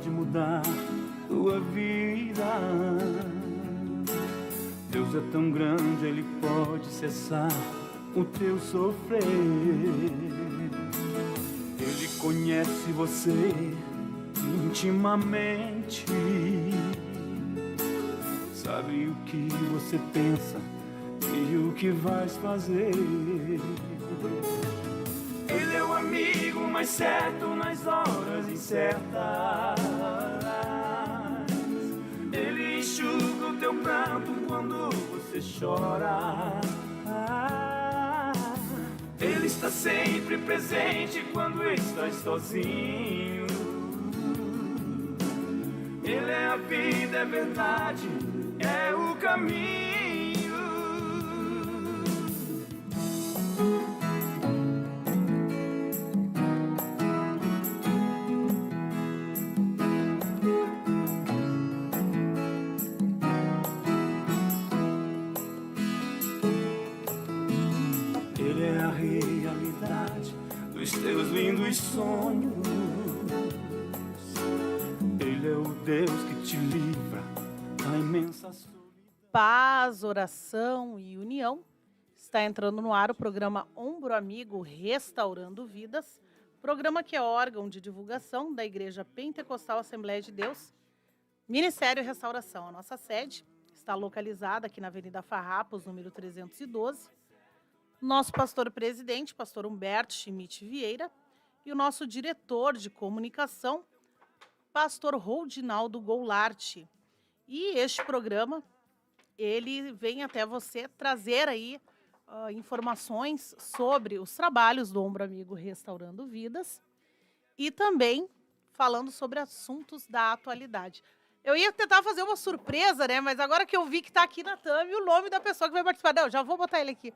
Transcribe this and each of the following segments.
pode mudar tua vida. Deus é tão grande, Ele pode cessar o teu sofrer. Ele conhece você intimamente, sabe o que você pensa e o que vais fazer. Ele é o amigo mais certo nas horas incertas. Ele enxuga o teu pranto quando você chora. Ele está sempre presente quando estás sozinho. Ele é a vida, é verdade, é o caminho. Ele é a realidade dos teus lindos sonhos. Ele é o Deus que te livra da imensa solidão. Paz, oração e união. Está entrando no ar o programa Ombro Amigo Restaurando Vidas, programa que é órgão de divulgação da Igreja Pentecostal Assembleia de Deus, Ministério Restauração. A nossa sede está localizada aqui na Avenida Farrapos, número 312. Nosso pastor-presidente, pastor Humberto Schmidt Vieira, e o nosso diretor de comunicação, pastor Rodinaldo Goulart. E este programa, ele vem até você trazer aí informações sobre os trabalhos do Ombro Amigo Restaurando Vidas e também falando sobre assuntos da atualidade. Eu ia tentar fazer uma surpresa, né? Mas agora que eu vi que está aqui na thumb o nome da pessoa que vai participar. Não, já vou botar ele aqui.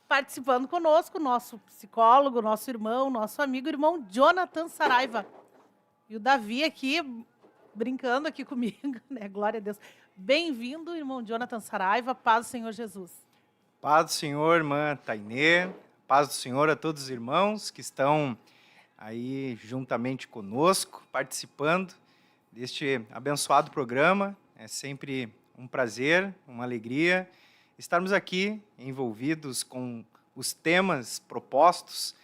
Participando conosco, nosso psicólogo, nosso irmão, nosso amigo, irmão Jonathan Saraiva. E o Davi aqui, brincando aqui comigo, né? Glória a Deus. Bem-vindo, irmão Jonathan Saraiva. Paz do Senhor Jesus. Paz do Senhor, irmã Tainê. Paz do Senhor a todos os irmãos que estão aí juntamente conosco, participando deste abençoado programa. É sempre um prazer, uma alegria estarmos aqui envolvidos com os temas propostos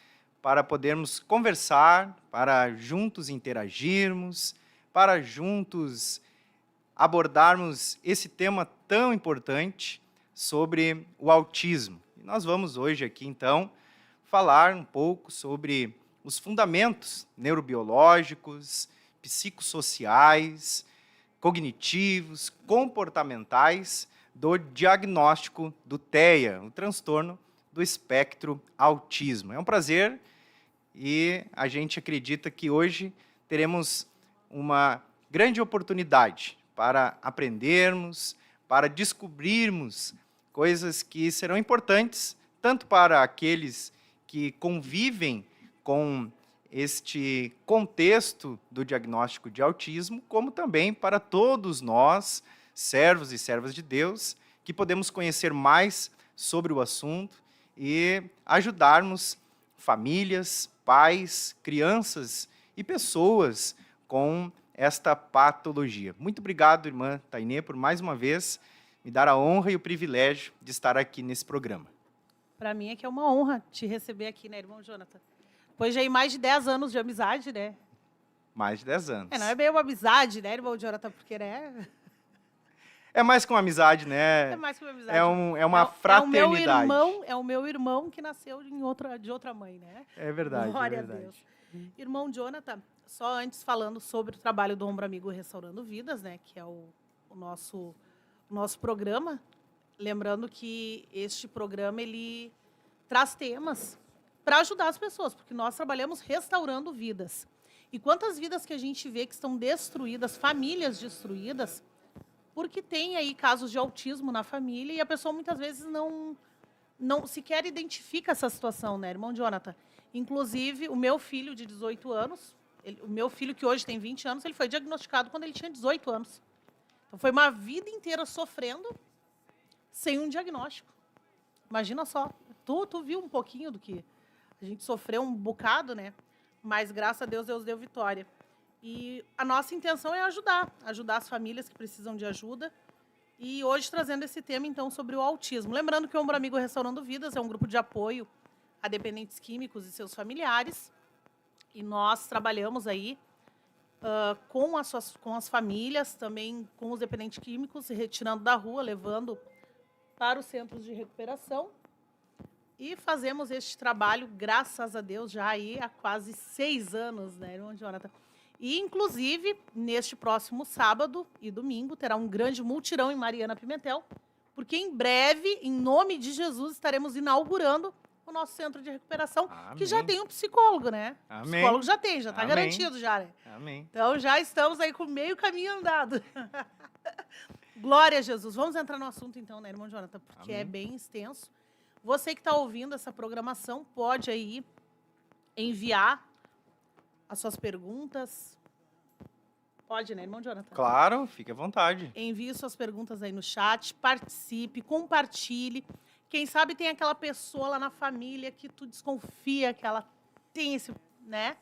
para podermos conversar, para juntos interagirmos, para juntos abordarmos esse tema tão importante sobre o autismo. E nós vamos hoje aqui, então, falar um pouco sobre os fundamentos neurobiológicos, psicossociais, cognitivos, comportamentais do diagnóstico do TEA, o transtorno do espectro autismo. É um prazer e a gente acredita que hoje teremos uma grande oportunidade para aprendermos, para descobrirmos coisas que serão importantes tanto para aqueles que convivem com este contexto do diagnóstico de autismo, como também para todos nós, servos e servas de Deus, que podemos conhecer mais sobre o assunto e ajudarmos famílias, pais, crianças e pessoas com esta patologia. Muito obrigado, irmã Tainê, por mais uma vez me dar a honra e o privilégio de estar aqui nesse programa. Para mim é que é uma honra te receber aqui, né, irmão Jonathan? Pois já em mais de 10 anos de amizade, né? Mais de 10 anos. Não é bem uma amizade, né, irmão Jonathan? Porque, né? É mais que uma amizade, né? É mais que uma amizade. É uma fraternidade. É o meu irmão que nasceu de outra mãe, né? É verdade, Glória é verdade. a Deus. Irmão Jonathan, só antes falando sobre o trabalho do Ombro Amigo Restaurando Vidas, né? Que é o nosso programa. Lembrando que este programa, ele traz temas para ajudar as pessoas, porque nós trabalhamos restaurando vidas. E quantas vidas que a gente vê que estão destruídas, famílias destruídas, porque tem aí casos de autismo na família e a pessoa muitas vezes não sequer identifica essa situação, né, irmão Jonathan? Inclusive, o meu filho de 18 anos, o meu filho que hoje tem 20 anos, ele foi diagnosticado quando ele tinha 18 anos. Então, foi uma vida inteira sofrendo sem um diagnóstico. Imagina só, tu viu um pouquinho do que a gente sofreu um bocado, né? Mas, graças a Deus, Deus deu vitória. E a nossa intenção é ajudar as famílias que precisam de ajuda. E hoje trazendo esse tema, então, sobre o autismo. Lembrando que o Ombro Amigo Restaurando Vidas é um grupo de apoio a dependentes químicos e seus familiares. E nós trabalhamos aí com as famílias, também com os dependentes químicos, se retirando da rua, levando para os centros de recuperação. E fazemos este trabalho, graças a Deus, já aí há quase 6 anos, né, irmão Jonathan? E, inclusive, neste próximo sábado e domingo, terá um grande mutirão em Mariana Pimentel, porque em breve, em nome de Jesus, estaremos inaugurando o nosso centro de recuperação, Amém. que já tem um psicólogo, né? Amém. O psicólogo já tem, já está Amém. garantido já, né? Amém. Então, já estamos aí com meio caminho andado. Glória a Jesus. Vamos entrar no assunto, então, né, irmão Jonathan? Porque Amém. é bem extenso. Você que está ouvindo essa programação, pode aí enviar as suas perguntas. Pode, né, irmão Jonathan? Claro, fique à vontade. Envie suas perguntas aí no chat, participe, compartilhe. Quem sabe tem aquela pessoa lá na família que tu desconfia que ela tem esse, né?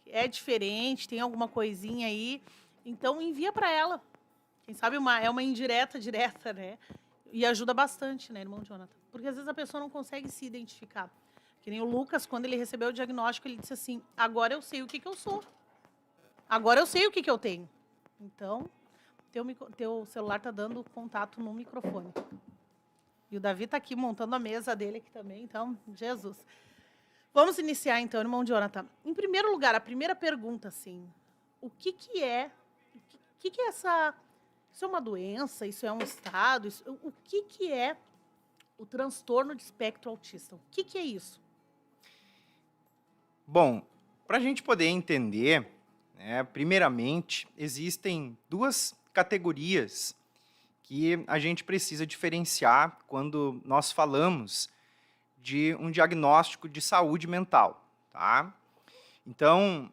É diferente, tem alguma coisinha aí. Então, envia para ela. Quem sabe é uma indireta direta, né? E ajuda bastante, né, irmão Jonathan? Porque às vezes a pessoa não consegue se identificar. Que nem o Lucas, quando ele recebeu o diagnóstico, ele disse assim, agora eu sei o que eu sou. Agora eu sei o que eu tenho. Então, teu celular tá dando contato no microfone. E o Davi tá aqui montando a mesa dele aqui também, então, Jesus. Vamos iniciar então, irmão Jonathan. Em primeiro lugar, a primeira pergunta, assim, o que é essa... Isso é uma doença? Isso é um estado? O que é o transtorno de espectro autista? O que é isso? Bom, para a gente poder entender, né, primeiramente, existem 2 categorias que a gente precisa diferenciar quando nós falamos de um diagnóstico de saúde mental, tá? Então,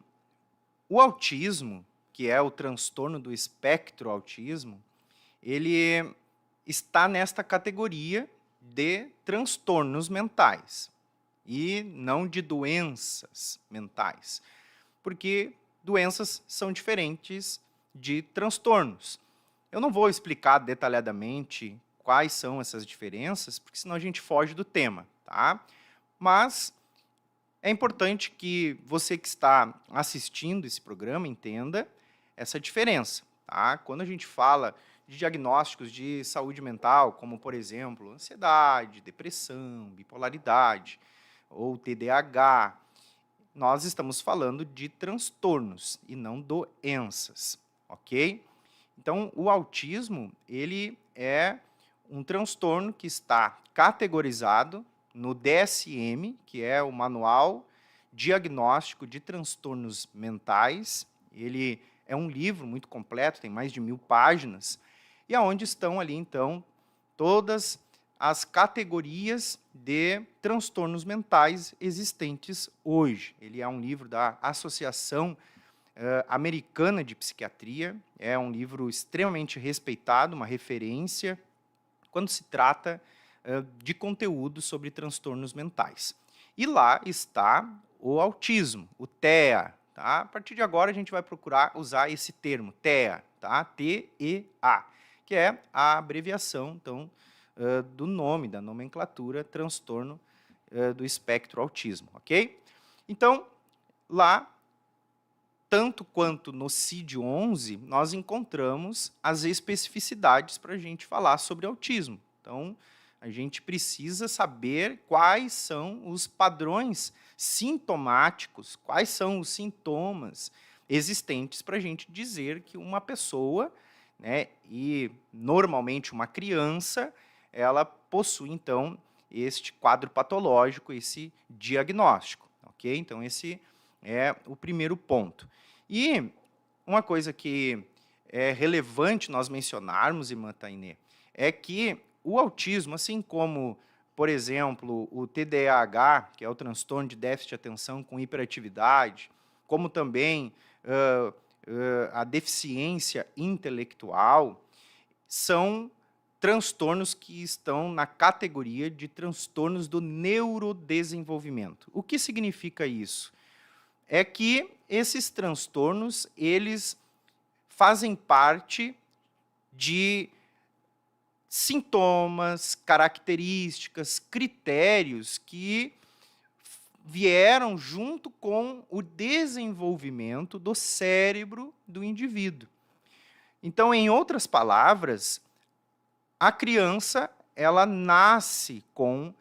o autismo, que é o transtorno do espectro autismo, ele está nesta categoria de transtornos mentais e não de doenças mentais, porque doenças são diferentes de transtornos. Eu não vou explicar detalhadamente quais são essas diferenças, porque senão a gente foge do tema, tá? Mas é importante que você que está assistindo esse programa entenda essa diferença, tá? Quando a gente fala de diagnósticos de saúde mental, como, por exemplo, ansiedade, depressão, bipolaridade ou TDAH, nós estamos falando de transtornos e não doenças, ok? Então, o autismo, ele é um transtorno que está categorizado no DSM, que é o Manual Diagnóstico de Transtornos Mentais. Ele é um livro muito completo, tem mais de 1000 páginas, e aonde estão ali, então, todas as categorias de transtornos mentais existentes hoje. Ele é um livro da Associação Americana de Psiquiatria, é um livro extremamente respeitado, uma referência, quando se trata de conteúdo sobre transtornos mentais. E lá está o autismo, o TEA. Tá? A partir de agora, a gente vai procurar usar esse termo, TEA, tá? T-E-A, que é a abreviação, então, do nome, da nomenclatura, transtorno do espectro autismo, ok? Então, lá, tanto quanto no CID-11, nós encontramos as especificidades para a gente falar sobre autismo. Então, a gente precisa saber quais são os padrões sintomáticos, quais são os sintomas existentes para a gente dizer que uma pessoa, né, e normalmente uma criança, ela possui, então, este quadro patológico, esse diagnóstico, ok? Então, esse é o primeiro ponto. E uma coisa que é relevante nós mencionarmos, irmã Tainê, é que o autismo, assim como, por exemplo, o TDAH, que é o transtorno de déficit de atenção com hiperatividade, como também a deficiência intelectual, são transtornos que estão na categoria de transtornos do neurodesenvolvimento. O que significa isso? É que esses transtornos, eles fazem parte de sintomas, características, critérios que vieram junto com o desenvolvimento do cérebro do indivíduo. Então, em outras palavras, a criança, ela nasce com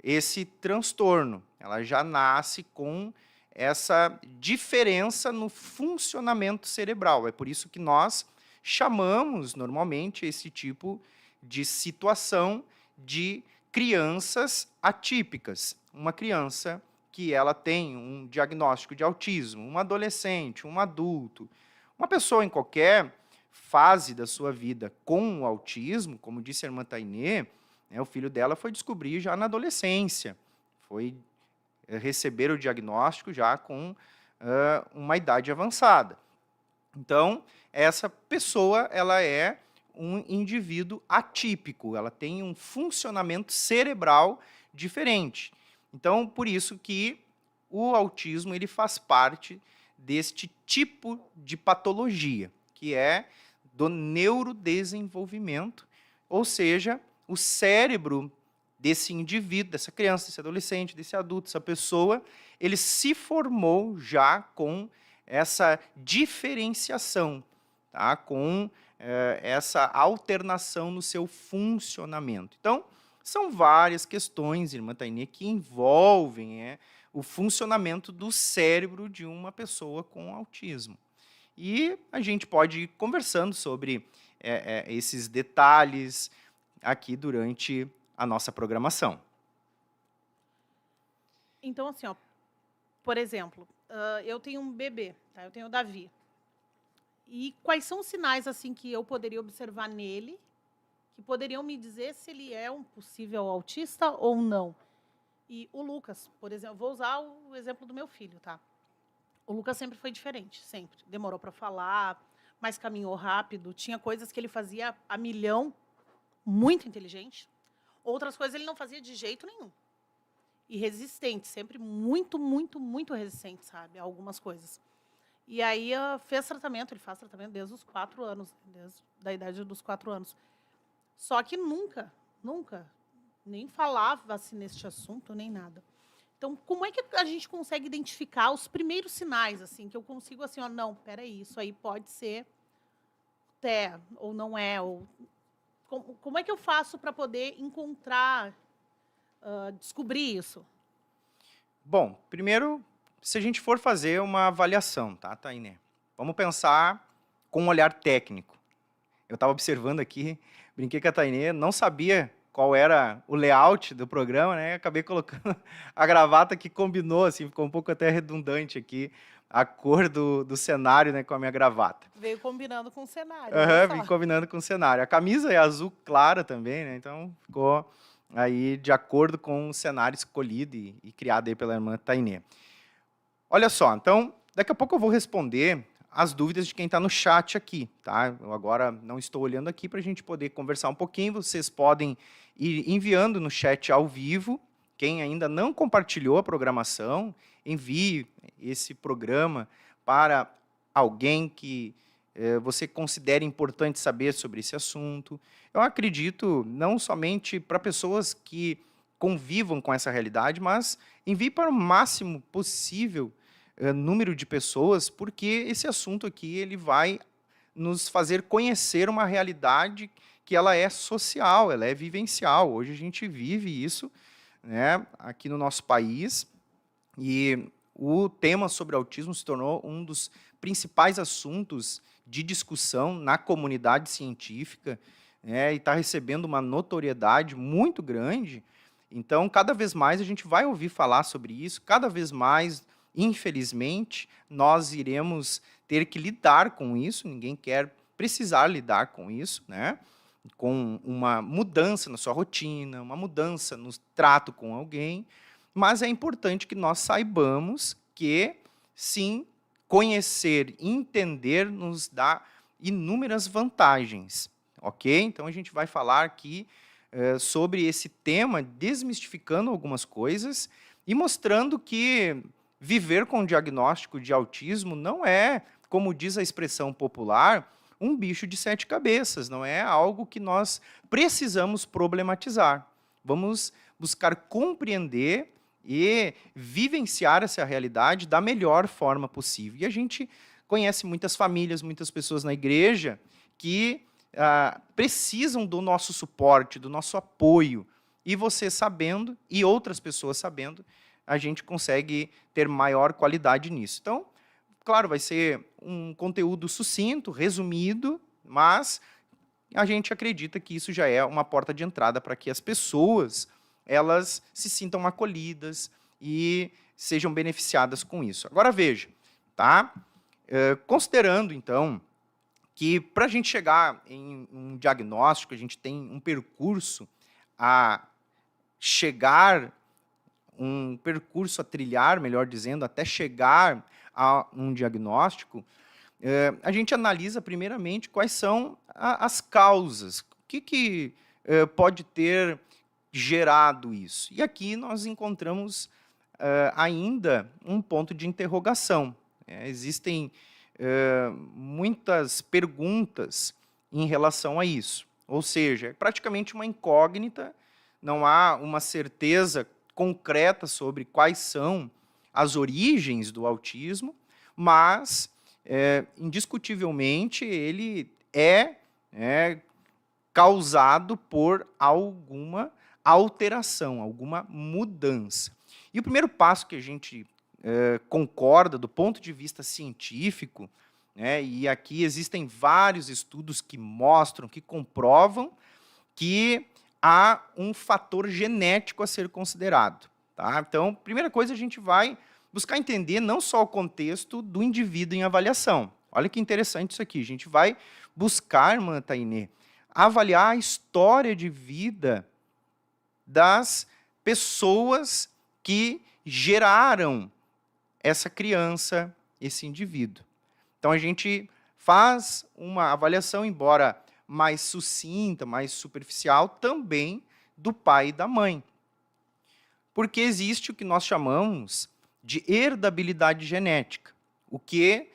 esse transtorno, ela já nasce com essa diferença no funcionamento cerebral. É por isso que nós chamamos, normalmente, esse tipo de situação de crianças atípicas. Uma criança que ela tem um diagnóstico de autismo, um adolescente, um adulto, uma pessoa em qualquer fase da sua vida com o autismo, como disse a irmã Tainê, né, o filho dela foi descobrir já na adolescência, foi receber o diagnóstico já com uma idade avançada. Então, essa pessoa, ela é um indivíduo atípico, ela tem um funcionamento cerebral diferente. Então, por isso que o autismo ele faz parte deste tipo de patologia, que é do neurodesenvolvimento, ou seja, o cérebro desse indivíduo, dessa criança, desse adolescente, desse adulto, dessa pessoa, ele se formou já com essa diferenciação, tá? Com essa alternação no seu funcionamento. Então, são várias questões, irmã Tainê, que envolvem o funcionamento do cérebro de uma pessoa com autismo. E a gente pode ir conversando sobre esses detalhes aqui durante a nossa programação. Então, assim, ó, por exemplo, eu tenho um bebê, tá? Eu tenho o Davi. E quais são os sinais assim que eu poderia observar nele que poderiam me dizer se ele é um possível autista ou não? E o Lucas, por exemplo, vou usar o exemplo do meu filho, tá? O Lucas sempre foi diferente, sempre. Demorou para falar, mas caminhou rápido. Tinha coisas que ele fazia a milhão, muito inteligente. Outras coisas ele não fazia de jeito nenhum. E resistente, sempre muito, muito, muito resistente, sabe? A algumas coisas. E aí fez tratamento, ele faz tratamento desde os 4 anos, desde a idade dos 4 anos. Só que nunca, nem falava-se neste assunto, nem nada. Então, como é que a gente consegue identificar os primeiros sinais, assim, que eu consigo, assim, ó, não, peraí, isso aí pode ser TEA, ou não é, ou... Como é que eu faço para poder encontrar, descobrir isso? Bom, primeiro, se a gente for fazer uma avaliação, tá, Tainê? Vamos pensar com um olhar técnico. Eu estava observando aqui, brinquei com a Tainê, não sabia qual era o layout do programa, né? Acabei colocando a gravata que combinou, assim, ficou um pouco até redundante aqui, a cor do cenário, né, com a minha gravata. Veio combinando com o cenário. Vim combinando com o cenário. A camisa é azul clara também, né? Então ficou aí de acordo com o cenário escolhido e criado aí pela irmã Tainê. Olha só, então, daqui a pouco eu vou responder as dúvidas de quem está no chat aqui, tá? Eu agora não estou olhando aqui para a gente poder conversar um pouquinho. Vocês podem ir enviando no chat ao vivo. Quem ainda não compartilhou a programação, envie esse programa para alguém que você considere importante saber sobre esse assunto. Eu acredito não somente para pessoas que convivam com essa realidade, mas envie para o máximo possível número de pessoas, porque esse assunto aqui ele vai nos fazer conhecer uma realidade que ela é social, ela é vivencial. Hoje a gente vive isso, né, aqui no nosso país, e o tema sobre autismo se tornou um dos principais assuntos de discussão na comunidade científica, né, e está recebendo uma notoriedade muito grande. Então, cada vez mais a gente vai ouvir falar sobre isso, cada vez mais, infelizmente, nós iremos ter que lidar com isso, ninguém quer precisar lidar com isso, né? Com uma mudança na sua rotina, uma mudança no trato com alguém, mas é importante que nós saibamos que, sim, conhecer, entender nos dá inúmeras vantagens, ok? Então, a gente vai falar aqui sobre esse tema, desmistificando algumas coisas e mostrando que viver com diagnóstico de autismo não é, como diz a expressão popular, um bicho de 7 cabeças, não é algo que nós precisamos problematizar. Vamos buscar compreender e vivenciar essa realidade da melhor forma possível. E a gente conhece muitas famílias, muitas pessoas na igreja que precisam do nosso suporte, do nosso apoio. E você sabendo, e outras pessoas sabendo, a gente consegue ter maior qualidade nisso. Então, claro, vai ser um conteúdo sucinto, resumido, mas a gente acredita que isso já é uma porta de entrada para que as pessoas elas se sintam acolhidas e sejam beneficiadas com isso. Agora, veja, tá? Considerando, então, que para a gente chegar em um diagnóstico, a gente tem um percurso a chegar, um percurso a trilhar, melhor dizendo, até chegar a um diagnóstico, a gente analisa primeiramente quais são as causas, o que pode ter gerado isso. E aqui nós encontramos ainda um ponto de interrogação. Existem muitas perguntas em relação a isso. Ou seja, é praticamente uma incógnita, não há uma certeza concreta sobre quais são as origens do autismo, mas, indiscutivelmente, ele é causado por alguma alteração, alguma mudança. E o primeiro passo que a gente concorda do ponto de vista científico, e aqui existem vários estudos que mostram, que comprovam que há um fator genético a ser considerado. Tá? Então, primeira coisa, a gente vai buscar entender não só o contexto do indivíduo em avaliação. Olha que interessante isso aqui. A gente vai buscar, irmã Tainê, avaliar a história de vida das pessoas que geraram essa criança, esse indivíduo. Então, a gente faz uma avaliação, embora mais sucinta, mais superficial, também do pai e da mãe. Porque existe o que nós chamamos de herdabilidade genética. O que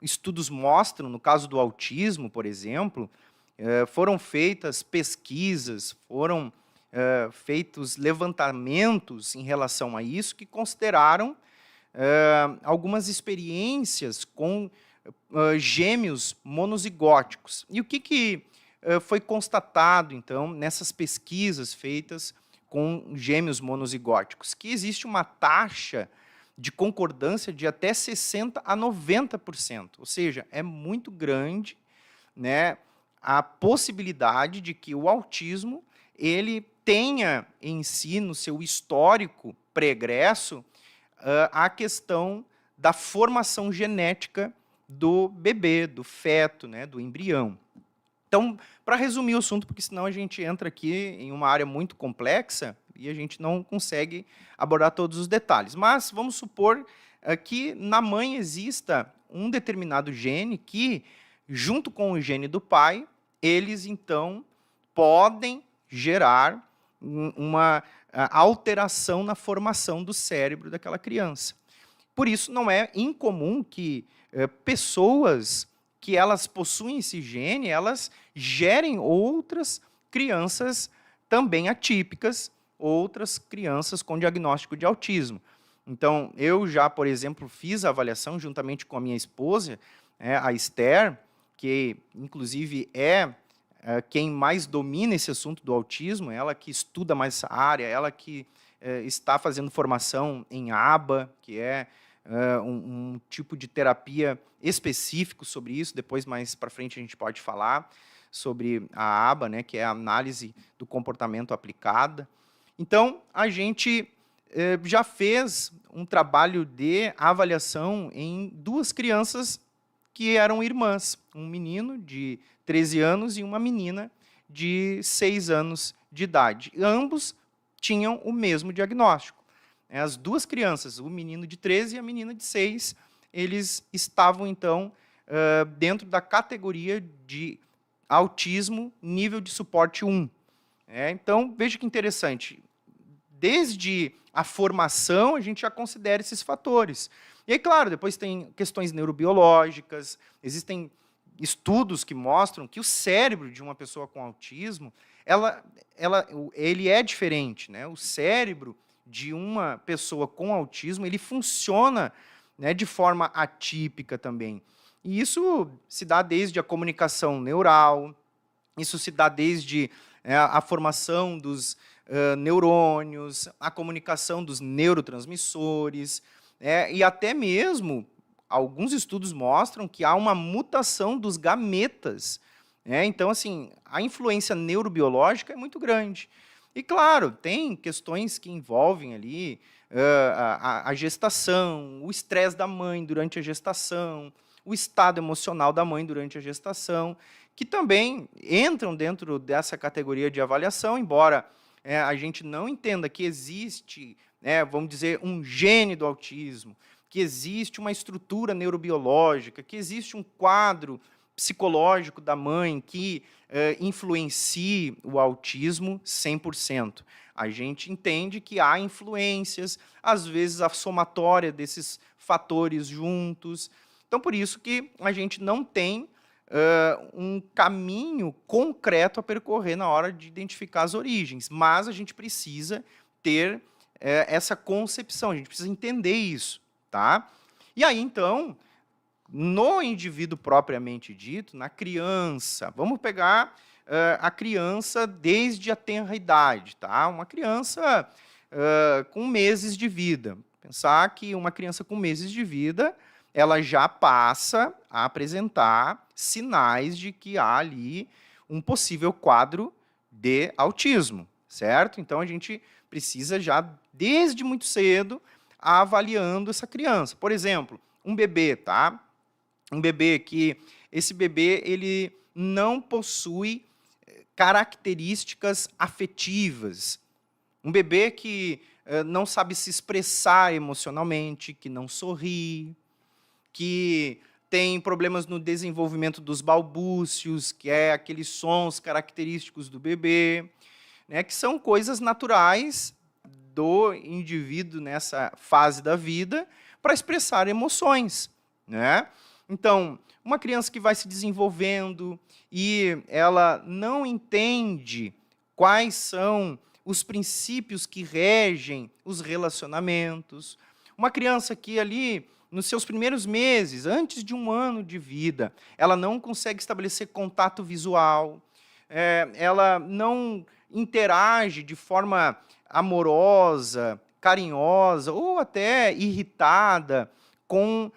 estudos mostram, no caso do autismo, por exemplo, foram feitas pesquisas, foram feitos levantamentos em relação a isso, que consideraram algumas experiências com gêmeos monozigóticos. E o que foi constatado, então, nessas pesquisas feitas com gêmeos monozigóticos? Que existe uma taxa de concordância de até 60% a 90%. Ou seja, é muito grande, né, a possibilidade de que o autismo ele tenha em si, no seu histórico pregresso, a questão da formação genética do bebê, do feto, né, do embrião. Então, para resumir o assunto, porque senão a gente entra aqui em uma área muito complexa e a gente não consegue abordar todos os detalhes. Mas vamos supor que na mãe exista um determinado gene que, junto com o gene do pai, eles, então, podem gerar uma alteração na formação do cérebro daquela criança. Por isso, não é incomum que pessoas que elas possuem esse gene, elas gerem outras crianças também atípicas, outras crianças com diagnóstico de autismo. Então, eu já, por exemplo, fiz a avaliação juntamente com a minha esposa, a Esther, que inclusive é quem mais domina esse assunto do autismo, ela que estuda mais essa área, ela que está fazendo formação em ABA, que é um tipo de terapia específico sobre isso. Depois, mais para frente, a gente pode falar sobre a ABA, né, que é a análise do comportamento aplicada. Então, a gente já fez um trabalho de avaliação em duas crianças que eram irmãs, um menino de 13 anos e uma menina de 6 anos de idade. Ambos tinham o mesmo diagnóstico. As duas crianças, o menino de 13 e a menina de 6, eles estavam, então, dentro da categoria de autismo nível de suporte 1. Então, veja que interessante. desde a formação, a gente já considera esses fatores. E aí, claro, depois tem questões neurobiológicas, existem estudos que mostram que o cérebro de uma pessoa com autismo, ele é diferente, né? O cérebro de uma pessoa com autismo, ele funciona, né, de forma atípica também. E isso se dá desde a comunicação neural, isso se dá desde a formação dos neurônios, a comunicação dos neurotransmissores, e até mesmo alguns estudos mostram que há uma mutação dos gametas. Então, assim, a influência neurobiológica é muito grande. E, claro, tem questões que envolvem ali a gestação, o estresse da mãe durante a gestação, o estado emocional da mãe durante a gestação, que também entram dentro dessa categoria de avaliação, embora a gente não entenda que existe, vamos dizer, um gene do autismo, que existe uma estrutura neurobiológica, que existe um quadro psicológico da mãe que influencie o autismo 100%. A gente entende que há influências, às vezes a somatória desses fatores juntos. Então, por isso que a gente não tem um caminho concreto a percorrer na hora de identificar as origens, mas a gente precisa ter essa concepção, a gente precisa entender isso. Tá? E aí, então, no indivíduo propriamente dito, na criança, vamos pegar a criança desde a tenra idade, tá? Uma criança com meses de vida. Pensar que uma criança com meses de vida, ela já passa a apresentar sinais de que há ali um possível quadro de autismo, certo? Então, a gente precisa já, desde muito cedo, avaliando essa criança. Por exemplo, um bebê, tá? Um bebê que esse bebê ele não possui características afetivas. Um bebê que não sabe se expressar emocionalmente, que não sorri, que tem problemas no desenvolvimento dos balbúcios, que é aqueles sons característicos do bebê, né, que são coisas naturais do indivíduo nessa fase da vida para expressar emoções, né? Então, uma criança que vai se desenvolvendo e ela não entende quais são os princípios que regem os relacionamentos, uma criança que ali, nos seus primeiros meses, antes de 1 ano de vida, ela não consegue estabelecer contato visual, ela não interage de forma amorosa, carinhosa ou até irritada com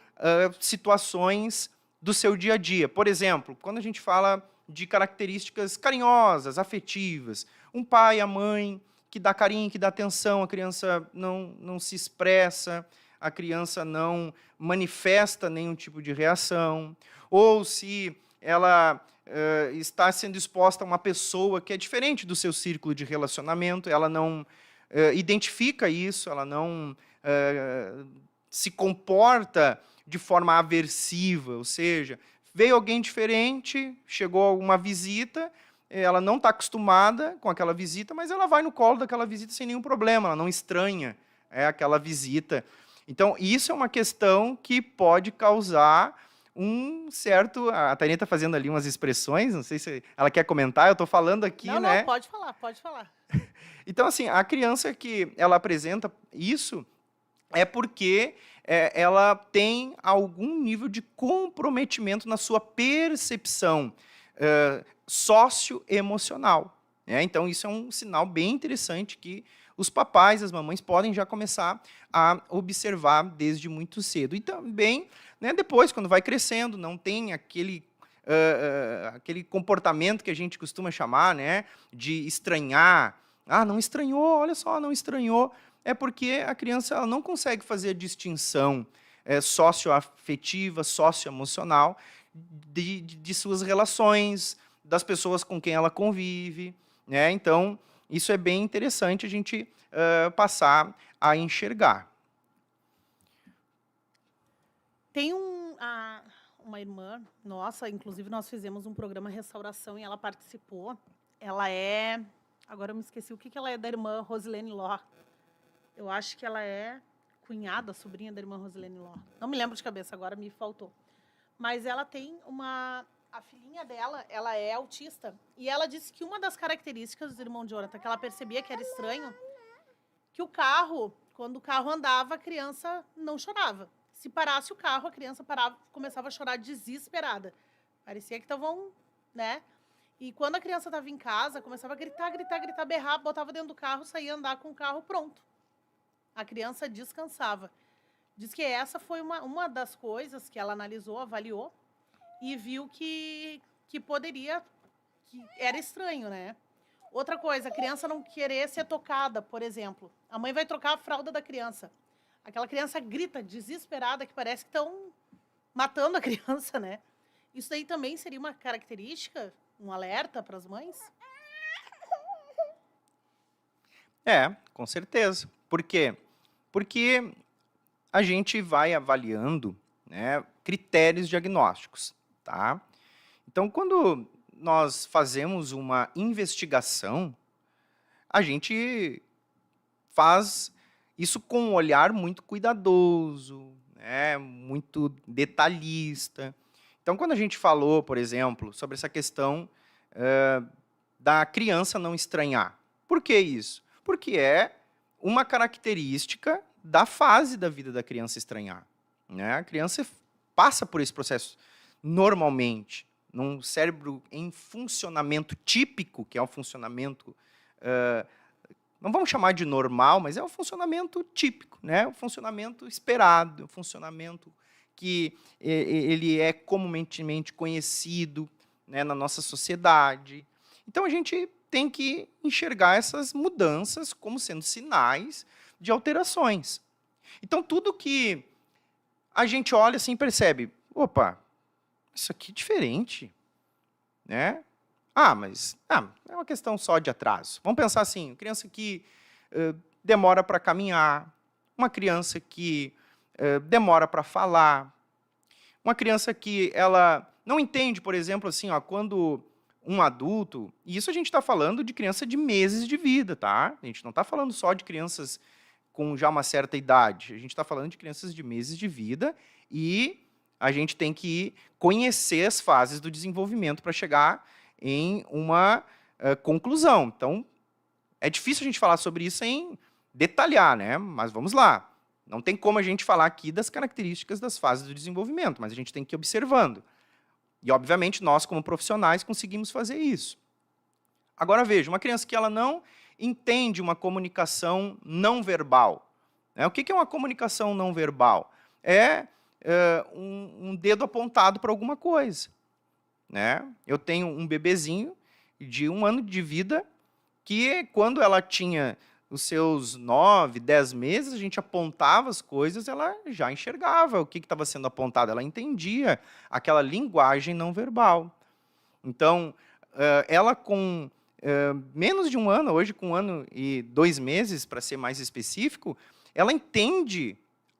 situações do seu dia a dia. Por exemplo, quando a gente fala de características carinhosas, afetivas, um pai, a mãe, que dá carinho, que dá atenção, a criança não se expressa, a criança não manifesta nenhum tipo de reação, ou se ela está sendo exposta a uma pessoa que é diferente do seu círculo de relacionamento, ela não identifica isso, ela não se comporta de forma aversiva, ou seja, veio alguém diferente, chegou uma visita, ela não está acostumada com aquela visita, mas ela vai no colo daquela visita sem nenhum problema, ela não estranha aquela visita. Então, isso é uma questão que pode causar um certo... A Tainá está fazendo ali umas expressões, não sei se ela quer comentar, eu estou falando aqui, não, né? Não, pode falar, pode falar. Então, assim, a criança que ela apresenta isso é porque ela tem algum nível de comprometimento na sua percepção socioemocional. Então, isso é um sinal bem interessante que os papais, as mamães podem já começar a observar desde muito cedo. E também, né, depois, quando vai crescendo, não tem aquele comportamento que a gente costuma chamar, né, de estranhar. Ah, não estranhou, olha só, não estranhou. É porque a criança ela não consegue fazer a distinção socioafetiva, socioemocional de suas relações, das pessoas com quem ela convive, né? Então, isso é bem interessante a gente passar a enxergar. Tem uma irmã nossa, inclusive nós fizemos um programa Restauração e ela participou. Ela é... Agora eu me esqueci o que ela é da irmã Rosilene Ló. Eu acho que ela é cunhada, sobrinha da irmã Rosilene Ló. Não me lembro de cabeça, agora me faltou. Mas ela tem uma... A filhinha dela, ela é autista. E ela disse que uma das características do irmão de Jonathan, que ela percebia que era estranho, que o carro, quando o carro andava, a criança não chorava. Se parasse o carro, a criança parava, começava a chorar desesperada. Parecia que estavam, né? E quando a criança estava em casa, começava a gritar, berrar, botava dentro do carro, saía andar com o carro pronto. A criança descansava. Diz que essa foi uma das coisas que ela analisou, avaliou, e viu que poderia, que era estranho, né? Outra coisa, a criança não querer ser tocada, por exemplo. A mãe vai trocar a fralda da criança. Aquela criança grita desesperada, que parece que estão matando a criança, né? Isso daí também seria uma característica, um alerta para as mães? Com certeza. Por quê? Porque a gente vai avaliando, né, critérios diagnósticos, tá? Então, quando nós fazemos uma investigação, a gente faz isso com um olhar muito cuidadoso, né, muito detalhista. Então, quando a gente falou, por exemplo, sobre essa questão da criança não estranhar, por que isso? Porque é uma característica da fase da vida da criança estranhar, né? A criança passa por esse processo normalmente, num cérebro em funcionamento típico, que é um funcionamento, não vamos chamar de normal, mas é um funcionamento típico, né? Um funcionamento esperado, um funcionamento que ele é comumente conhecido, né, na nossa sociedade. Então, a gente tem que enxergar essas mudanças como sendo sinais de alterações. Então, tudo que a gente olha assim percebe, opa, isso aqui é diferente, né? Mas é uma questão só de atraso. Vamos pensar assim, criança que demora para caminhar, uma criança que demora para falar, uma criança que ela não entende, por exemplo, assim, quando um adulto, e isso a gente está falando de criança de meses de vida, tá? A gente não está falando só de crianças com já uma certa idade, a gente está falando de crianças de meses de vida e a gente tem que conhecer as fases do desenvolvimento para chegar em uma conclusão. Então, é difícil a gente falar sobre isso sem detalhar, né? Mas vamos lá. Não tem como a gente falar aqui das características das fases do desenvolvimento, mas a gente tem que ir observando. E, obviamente, nós, como profissionais, conseguimos fazer isso. Agora, veja, uma criança que ela não entende uma comunicação não verbal. Né? O que é uma comunicação não verbal? É um dedo apontado para alguma coisa. Né? Eu tenho um bebezinho de 1 ano de vida que, quando ela tinha os seus 9, 10 meses, a gente apontava as coisas, ela já enxergava o que estava sendo apontado, ela entendia aquela linguagem não verbal. Então, ela com menos de 1 ano, hoje com 1 ano e 2 meses, para ser mais específico, ela entende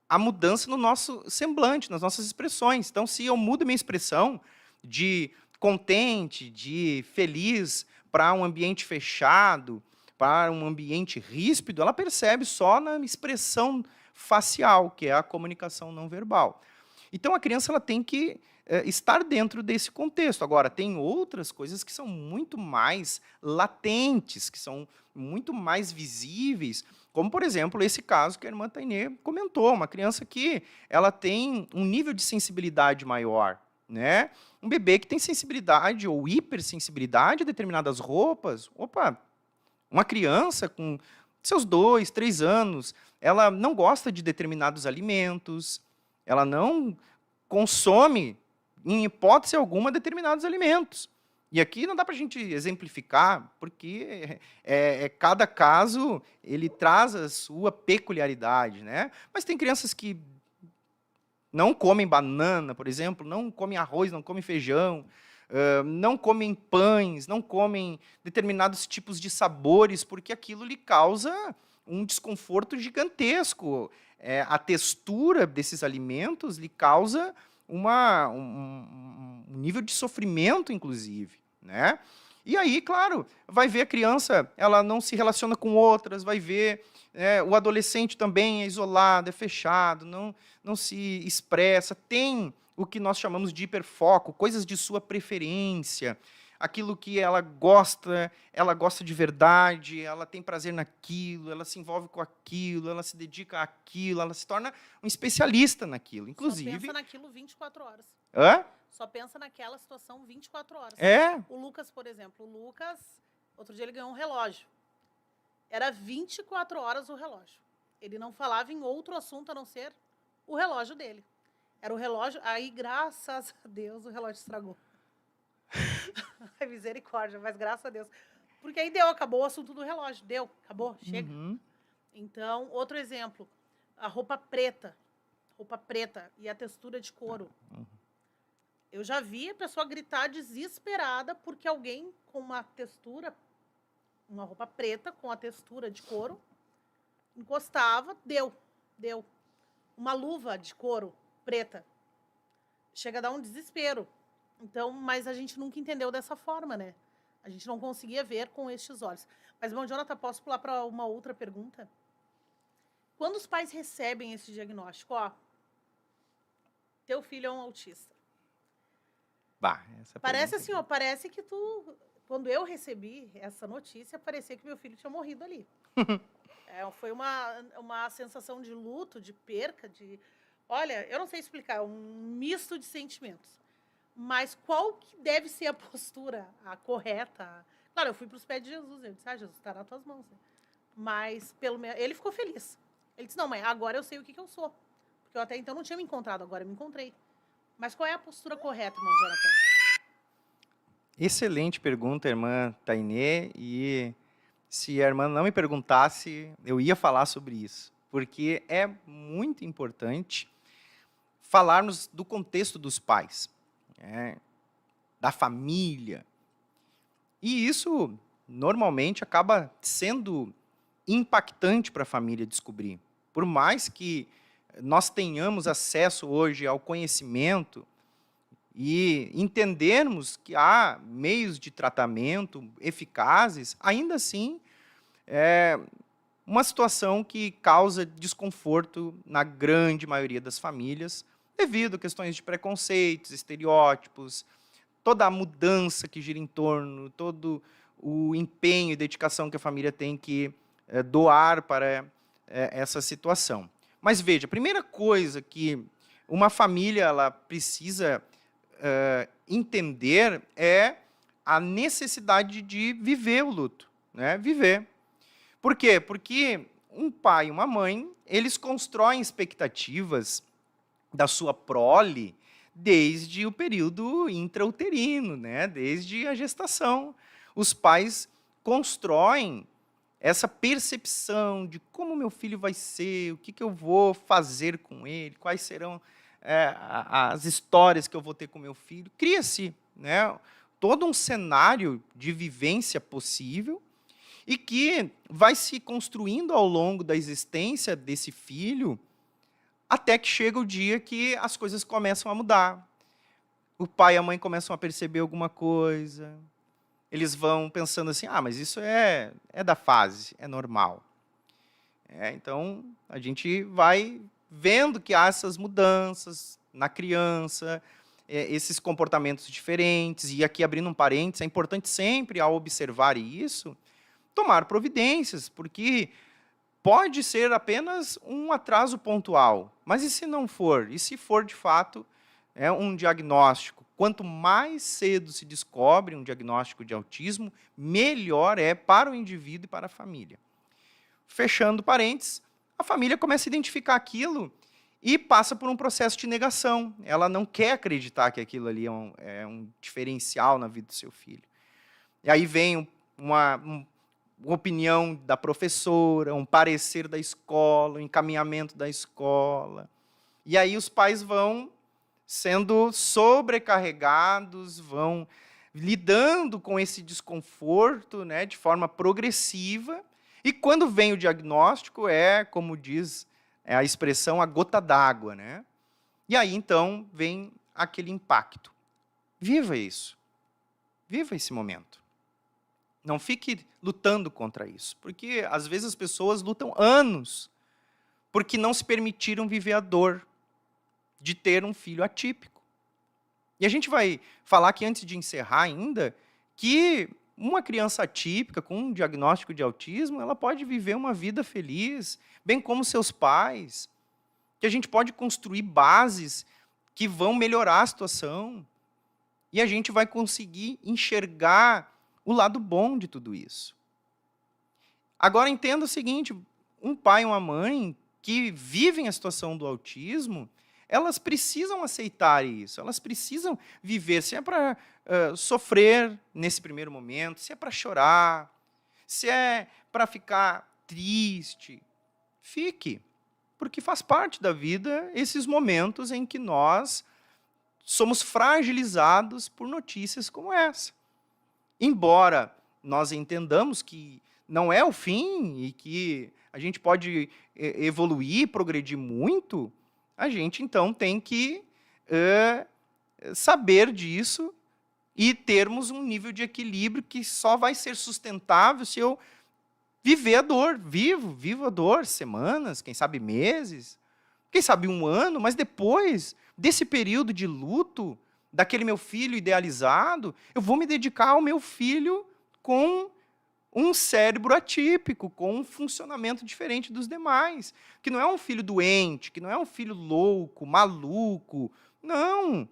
a mudança no nosso semblante, nas nossas expressões. Então, se eu mudo minha expressão de contente, de feliz, para um ambiente fechado, para um ambiente ríspido, ela percebe só na expressão facial, que é a comunicação não verbal. Então, a criança ela tem que estar dentro desse contexto. Agora, tem outras coisas que são muito mais latentes, que são muito mais visíveis, como, por exemplo, esse caso que a irmã Tainê comentou, uma criança que ela tem um nível de sensibilidade maior, né? Um bebê que tem sensibilidade ou hipersensibilidade a determinadas roupas, uma criança com seus 2, 3 anos, ela não gosta de determinados alimentos, ela não consome, em hipótese alguma, determinados alimentos. E aqui não dá para a gente exemplificar, porque cada caso ele traz a sua peculiaridade, né? Mas tem crianças que não comem banana, por exemplo, não comem arroz, não comem feijão, não comem pães, não comem determinados tipos de sabores, porque aquilo lhe causa um desconforto gigantesco. A textura desses alimentos lhe causa um nível de sofrimento, inclusive, né? E aí, claro, vai ver a criança, ela não se relaciona com outras, vai ver o adolescente também é isolado, é fechado, não se expressa, tem o que nós chamamos de hiperfoco, coisas de sua preferência, aquilo que ela gosta de verdade, ela tem prazer naquilo, ela se envolve com aquilo, ela se dedica àquilo, ela se torna um especialista naquilo. Inclusive. Só pensa naquilo 24 horas. Hã? Só pensa naquela situação 24 horas. É. O Lucas, por exemplo, outro dia ele ganhou um relógio. Era 24 horas o relógio. Ele não falava em outro assunto a não ser o relógio dele. Era o relógio, aí graças a Deus o relógio estragou. Ai, misericórdia, mas graças a Deus. Porque aí acabou o assunto do relógio. Acabou, chega. Então, outro exemplo, a roupa preta e a textura de couro. Eu já vi a pessoa gritar desesperada porque alguém com uma roupa preta com a textura de couro, encostava, deu. Uma luva de couro preta. Chega a dar um desespero. Então, mas a gente nunca entendeu dessa forma, né? A gente não conseguia ver com estes olhos. Mas, bom, Jonathan, posso pular para uma outra pergunta? Quando os pais recebem esse diagnóstico, teu filho é um autista. Parece assim, parece que quando eu recebi essa notícia, parecia que meu filho tinha morrido ali. Foi uma sensação de luto, de perca, olha, eu não sei explicar, um misto de sentimentos. Mas qual que deve ser a postura, a correta? Claro, eu fui para os pés de Jesus, eu disse, Jesus, está nas tuas mãos. Né? Mas ele ficou feliz. Ele disse, não, mãe, agora eu sei o que eu sou. Porque eu até então não tinha me encontrado, agora eu me encontrei. Mas qual é a postura correta, irmão Jonathan? Excelente pergunta, irmã Tainê. E se a irmã não me perguntasse, eu ia falar sobre isso. Porque é muito importante falarmos do contexto dos pais, da família. E isso, normalmente, acaba sendo impactante para a família descobrir. Por mais que nós tenhamos acesso hoje ao conhecimento e entendermos que há meios de tratamento eficazes, ainda assim, é uma situação que causa desconforto na grande maioria das famílias, devido a questões de preconceitos, estereótipos, toda a mudança que gira em torno, todo o empenho e dedicação que a família tem que doar para essa situação. Mas veja, a primeira coisa que uma família ela precisa entender é a necessidade de viver o luto, né? Viver. Por quê? Porque um pai e uma mãe, eles constroem expectativas da sua prole desde o período intrauterino, né? Desde a gestação. Os pais constroem essa percepção de como meu filho vai ser, o que eu vou fazer com ele, quais serão as histórias que eu vou ter com meu filho. Cria-se, né, todo um cenário de vivência possível e que vai se construindo ao longo da existência desse filho até que chega o dia que as coisas começam a mudar. O pai e a mãe começam a perceber alguma coisa. Eles vão pensando assim, mas isso é da fase, é normal. Então, a gente vai vendo que há essas mudanças na criança, esses comportamentos diferentes. E aqui, abrindo um parênteses, é importante sempre, ao observar isso, tomar providências, porque pode ser apenas um atraso pontual. Mas e se não for? E se for, de fato, um diagnóstico? Quanto mais cedo se descobre um diagnóstico de autismo, melhor é para o indivíduo e para a família. Fechando parênteses, a família começa a identificar aquilo e passa por um processo de negação. Ela não quer acreditar que aquilo ali é um diferencial na vida do seu filho. E aí vem uma opinião da professora, um parecer da escola, um encaminhamento da escola. E aí os pais vão sendo sobrecarregados, vão lidando com esse desconforto, né, de forma progressiva, e quando vem o diagnóstico, como diz a expressão, a gota d'água, né? E aí, então, vem aquele impacto. Viva isso. Viva esse momento. Não fique lutando contra isso, porque às vezes as pessoas lutam anos porque não se permitiram viver a dor de ter um filho atípico. E a gente vai falar aqui, antes de encerrar ainda, que uma criança atípica com um diagnóstico de autismo, ela pode viver uma vida feliz, bem como seus pais, que a gente pode construir bases que vão melhorar a situação, e a gente vai conseguir enxergar o lado bom de tudo isso. Agora, entenda o seguinte, um pai e uma mãe que vivem a situação do autismo, elas precisam aceitar isso, elas precisam viver, se é para sofrer nesse primeiro momento, se é para chorar, se é para ficar triste, fique, porque faz parte da vida esses momentos em que nós somos fragilizados por notícias como essa. Embora nós entendamos que não é o fim e que a gente pode evoluir, progredir muito, a gente, então, tem que saber disso e termos um nível de equilíbrio que só vai ser sustentável se eu viver a dor. Vivo a dor, semanas, quem sabe meses, quem sabe um ano, mas depois desse período de luto, daquele meu filho idealizado, eu vou me dedicar ao meu filho com um cérebro atípico, com um funcionamento diferente dos demais, que não é um filho doente, que não é um filho louco, maluco, não.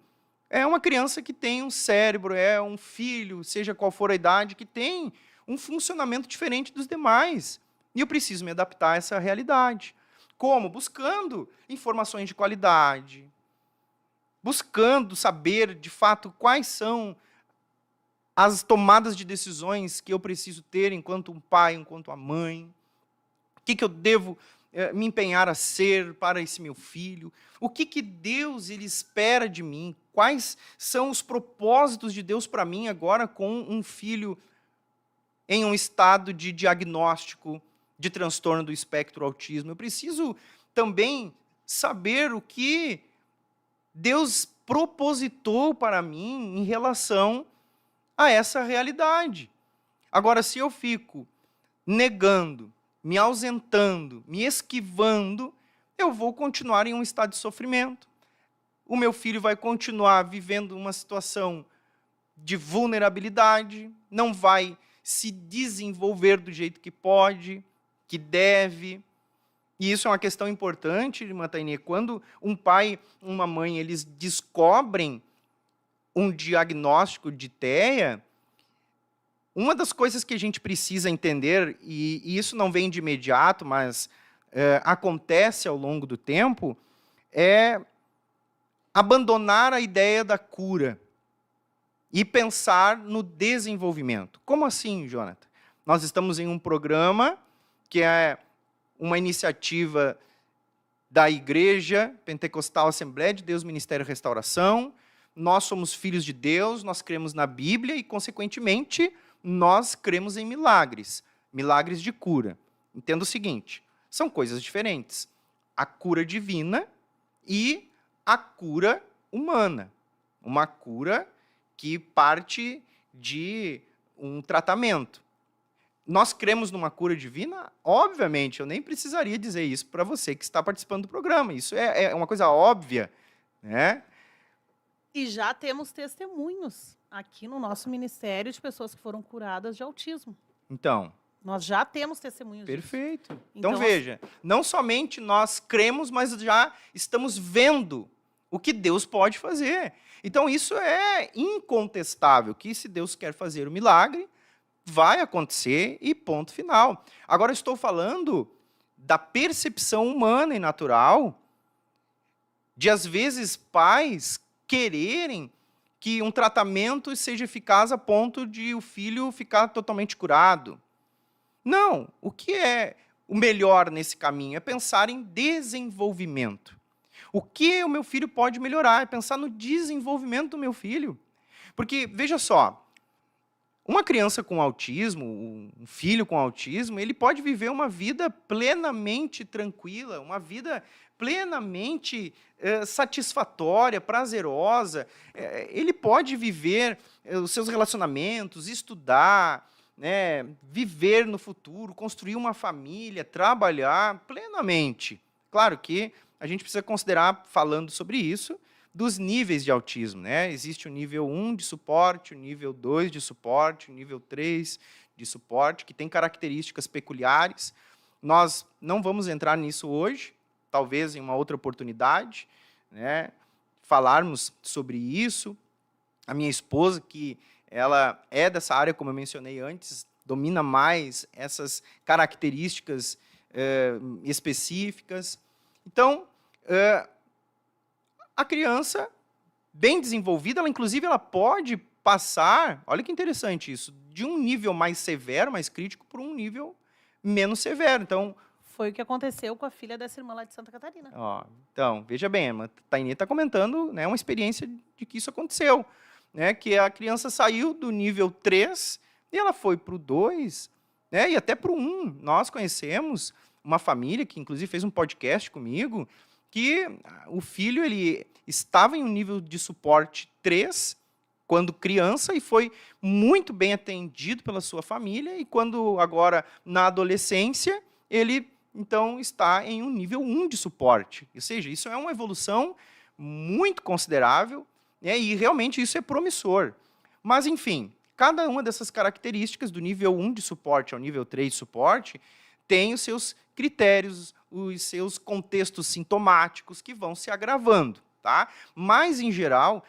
É uma criança que tem um cérebro, é um filho, seja qual for a idade, que tem um funcionamento diferente dos demais. E eu preciso me adaptar a essa realidade. Como? Buscando informações de qualidade, buscando saber, de fato, quais são as tomadas de decisões que eu preciso ter enquanto um pai, enquanto uma mãe. O que eu devo me empenhar a ser para esse meu filho? O que Deus ele espera de mim? Quais são os propósitos de Deus para mim agora com um filho em um estado de diagnóstico de transtorno do espectro autismo? Eu preciso também saber o que Deus propositou para mim em relação a essa realidade. Agora, se eu fico negando, me ausentando, me esquivando, eu vou continuar em um estado de sofrimento. O meu filho vai continuar vivendo uma situação de vulnerabilidade, não vai se desenvolver do jeito que pode, que deve. E isso é uma questão importante, irmã Tainê, quando um pai, uma mãe, eles descobrem um diagnóstico de TEA, uma das coisas que a gente precisa entender, e isso não vem de imediato, mas acontece ao longo do tempo, é abandonar a ideia da cura e pensar no desenvolvimento. Como assim, Jonathan? Nós estamos em um programa que é uma iniciativa da Igreja Pentecostal Assembleia de Deus Ministério Restauração. Nós somos filhos de Deus, nós cremos na Bíblia e, consequentemente, nós cremos em milagres, milagres de cura. Entenda o seguinte, são coisas diferentes. A cura divina e a cura humana. Uma cura que parte de um tratamento. Nós cremos numa cura divina? Obviamente, eu nem precisaria dizer isso para você que está participando do programa. Isso é uma coisa óbvia, né? E já temos testemunhos aqui no nosso ministério de pessoas que foram curadas de autismo. Então, nós já temos testemunhos perfeito. disso. Então, veja, não somente nós cremos, mas já estamos vendo o que Deus pode fazer. Então, isso é incontestável, que se Deus quer fazer o milagre, vai acontecer e ponto final. Agora, eu estou falando da percepção humana e natural de, às vezes, pais quererem que um tratamento seja eficaz a ponto de o filho ficar totalmente curado. Não, o que é o melhor nesse caminho? É pensar em desenvolvimento. O que o meu filho pode melhorar? É pensar no desenvolvimento do meu filho. Porque, veja só, uma criança com autismo, um filho com autismo, ele pode viver uma vida plenamente tranquila, uma vida plenamente satisfatória, prazerosa. Ele pode viver os seus relacionamentos, estudar, né, viver no futuro, construir uma família, trabalhar plenamente. Claro que a gente precisa considerar, falando sobre isso, dos níveis de autismo, né? Existe o nível 1 de suporte, o nível 2 de suporte, o nível 3 de suporte, que tem características peculiares. Nós não vamos entrar nisso hoje, talvez em uma outra oportunidade, né? Falarmos sobre isso. A minha esposa, que ela é dessa área, como eu mencionei antes, domina mais essas características específicas. Então, a criança bem desenvolvida, inclusive, ela pode passar, olha que interessante isso, de um nível mais severo, mais crítico, para um nível menos severo. Então, Foi o que aconteceu com a filha dessa irmã lá de Santa Catarina. Então, veja bem, a Tainê está comentando, né, uma experiência de que isso aconteceu, né, que a criança saiu do nível 3 e ela foi para o 2, né, e até para o 1. Nós conhecemos uma família que, inclusive, fez um podcast comigo, que o filho ele estava em um nível de suporte 3 quando criança e foi muito bem atendido pela sua família, e quando agora, na adolescência, ele então está em um nível 1 de suporte. Ou seja, isso é uma evolução muito considerável, né, e realmente isso é promissor. Mas, enfim, cada uma dessas características, do nível 1 de suporte ao nível 3 de suporte, tem os seus critérios, os seus contextos sintomáticos que vão se agravando. Tá? Mas, em geral,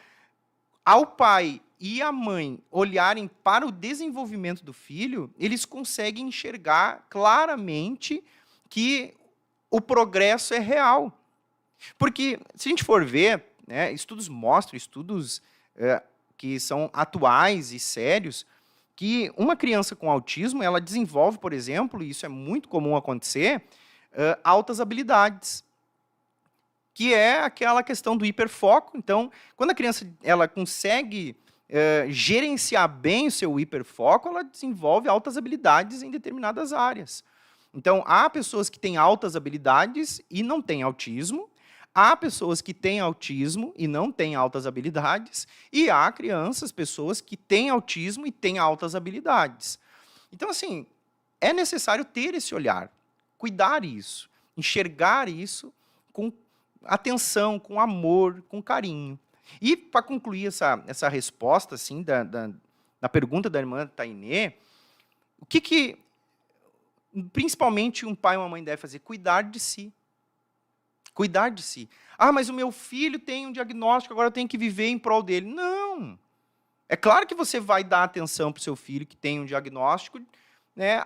ao pai e à mãe olharem para o desenvolvimento do filho, eles conseguem enxergar claramente que o progresso é real. Porque, se a gente for ver, né, estudos mostram, estudos que são atuais e sérios, que uma criança com autismo, ela desenvolve, por exemplo, e isso é muito comum acontecer, altas habilidades, que é aquela questão do hiperfoco. Então, quando a criança ela consegue gerenciar bem o seu hiperfoco, ela desenvolve altas habilidades em determinadas áreas. Então, há pessoas que têm altas habilidades e não têm autismo, há pessoas que têm autismo e não têm altas habilidades, e há crianças, pessoas que têm autismo e têm altas habilidades. Então, assim, é necessário ter esse olhar, cuidar isso, enxergar isso com atenção, com amor, com carinho. E, para concluir essa resposta assim, da pergunta da irmã Tainê, o que principalmente um pai e uma mãe devem fazer? Cuidar de si. Cuidar de si. Ah, mas o meu filho tem um diagnóstico, agora eu tenho que viver em prol dele. Não. É claro que você vai dar atenção para o seu filho que tem um diagnóstico, né,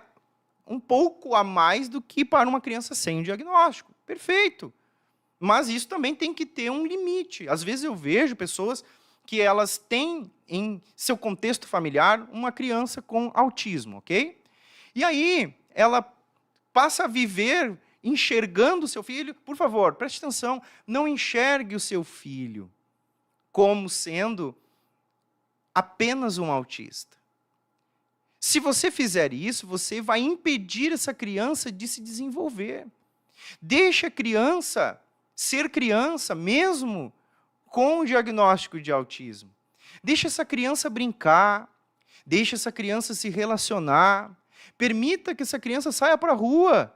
um pouco a mais do que para uma criança sem um diagnóstico. Perfeito. Mas isso também tem que ter um limite. Às vezes eu vejo pessoas que elas têm em seu contexto familiar uma criança com autismo, ok? E aí ela passa a viver enxergando o seu filho. Por favor, preste atenção, não enxergue o seu filho como sendo apenas um autista. Se você fizer isso, você vai impedir essa criança de se desenvolver. Deixe a criança ser criança, mesmo com o diagnóstico de autismo. Deixe essa criança brincar, deixe essa criança se relacionar, permita que essa criança saia para a rua,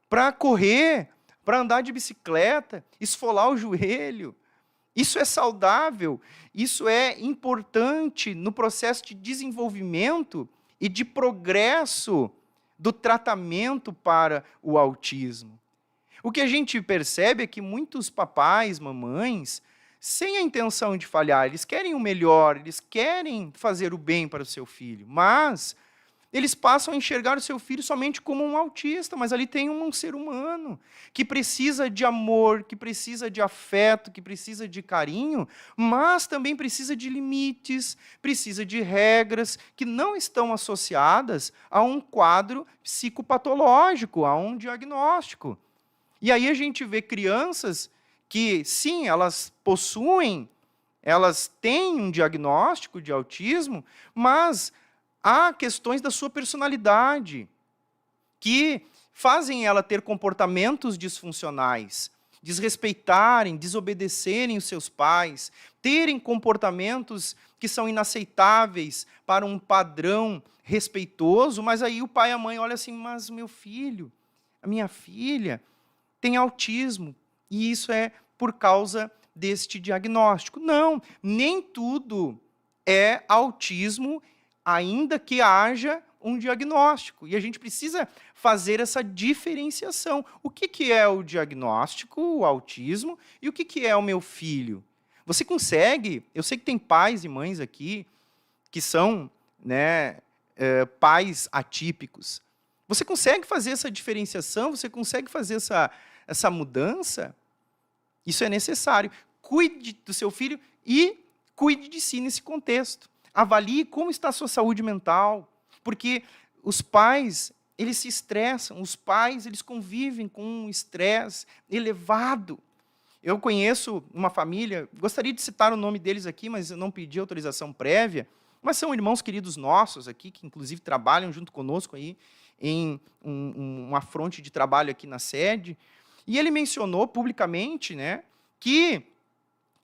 para correr, para andar de bicicleta, esfolar o joelho. Isso é saudável, isso é importante no processo de desenvolvimento e de progresso do tratamento para o autismo. O que a gente percebe é que muitos papais, mamães, sem a intenção de falhar, eles querem o melhor, eles querem fazer o bem para o seu filho, mas eles passam a enxergar o seu filho somente como um autista, mas ali tem um ser humano que precisa de amor, que precisa de afeto, que precisa de carinho, mas também precisa de limites, precisa de regras que não estão associadas a um quadro psicopatológico, a um diagnóstico. E aí a gente vê crianças que, sim, elas têm um diagnóstico de autismo, mas há questões da sua personalidade que fazem ela ter comportamentos disfuncionais, desrespeitarem, desobedecerem os seus pais, terem comportamentos que são inaceitáveis para um padrão respeitoso, mas aí o pai e a mãe olham assim, mas meu filho, a minha filha tem autismo, e isso é por causa deste diagnóstico. Não, nem tudo é autismo, ainda que haja um diagnóstico. E a gente precisa fazer essa diferenciação. O que é o diagnóstico, o autismo, e o que é o meu filho? Você consegue? Eu sei que tem pais e mães aqui que são, né, pais atípicos. Você consegue fazer essa diferenciação? Você consegue fazer essa mudança? Isso é necessário. Cuide do seu filho e cuide de si nesse contexto. Avalie como está a sua saúde mental, porque os pais, eles se estressam, os pais, eles convivem com um estresse elevado. Eu conheço uma família, gostaria de citar o nome deles aqui, mas eu não pedi autorização prévia, mas são irmãos queridos nossos aqui, que inclusive trabalham junto conosco aí em uma fronte de trabalho aqui na sede, e ele mencionou publicamente, né, que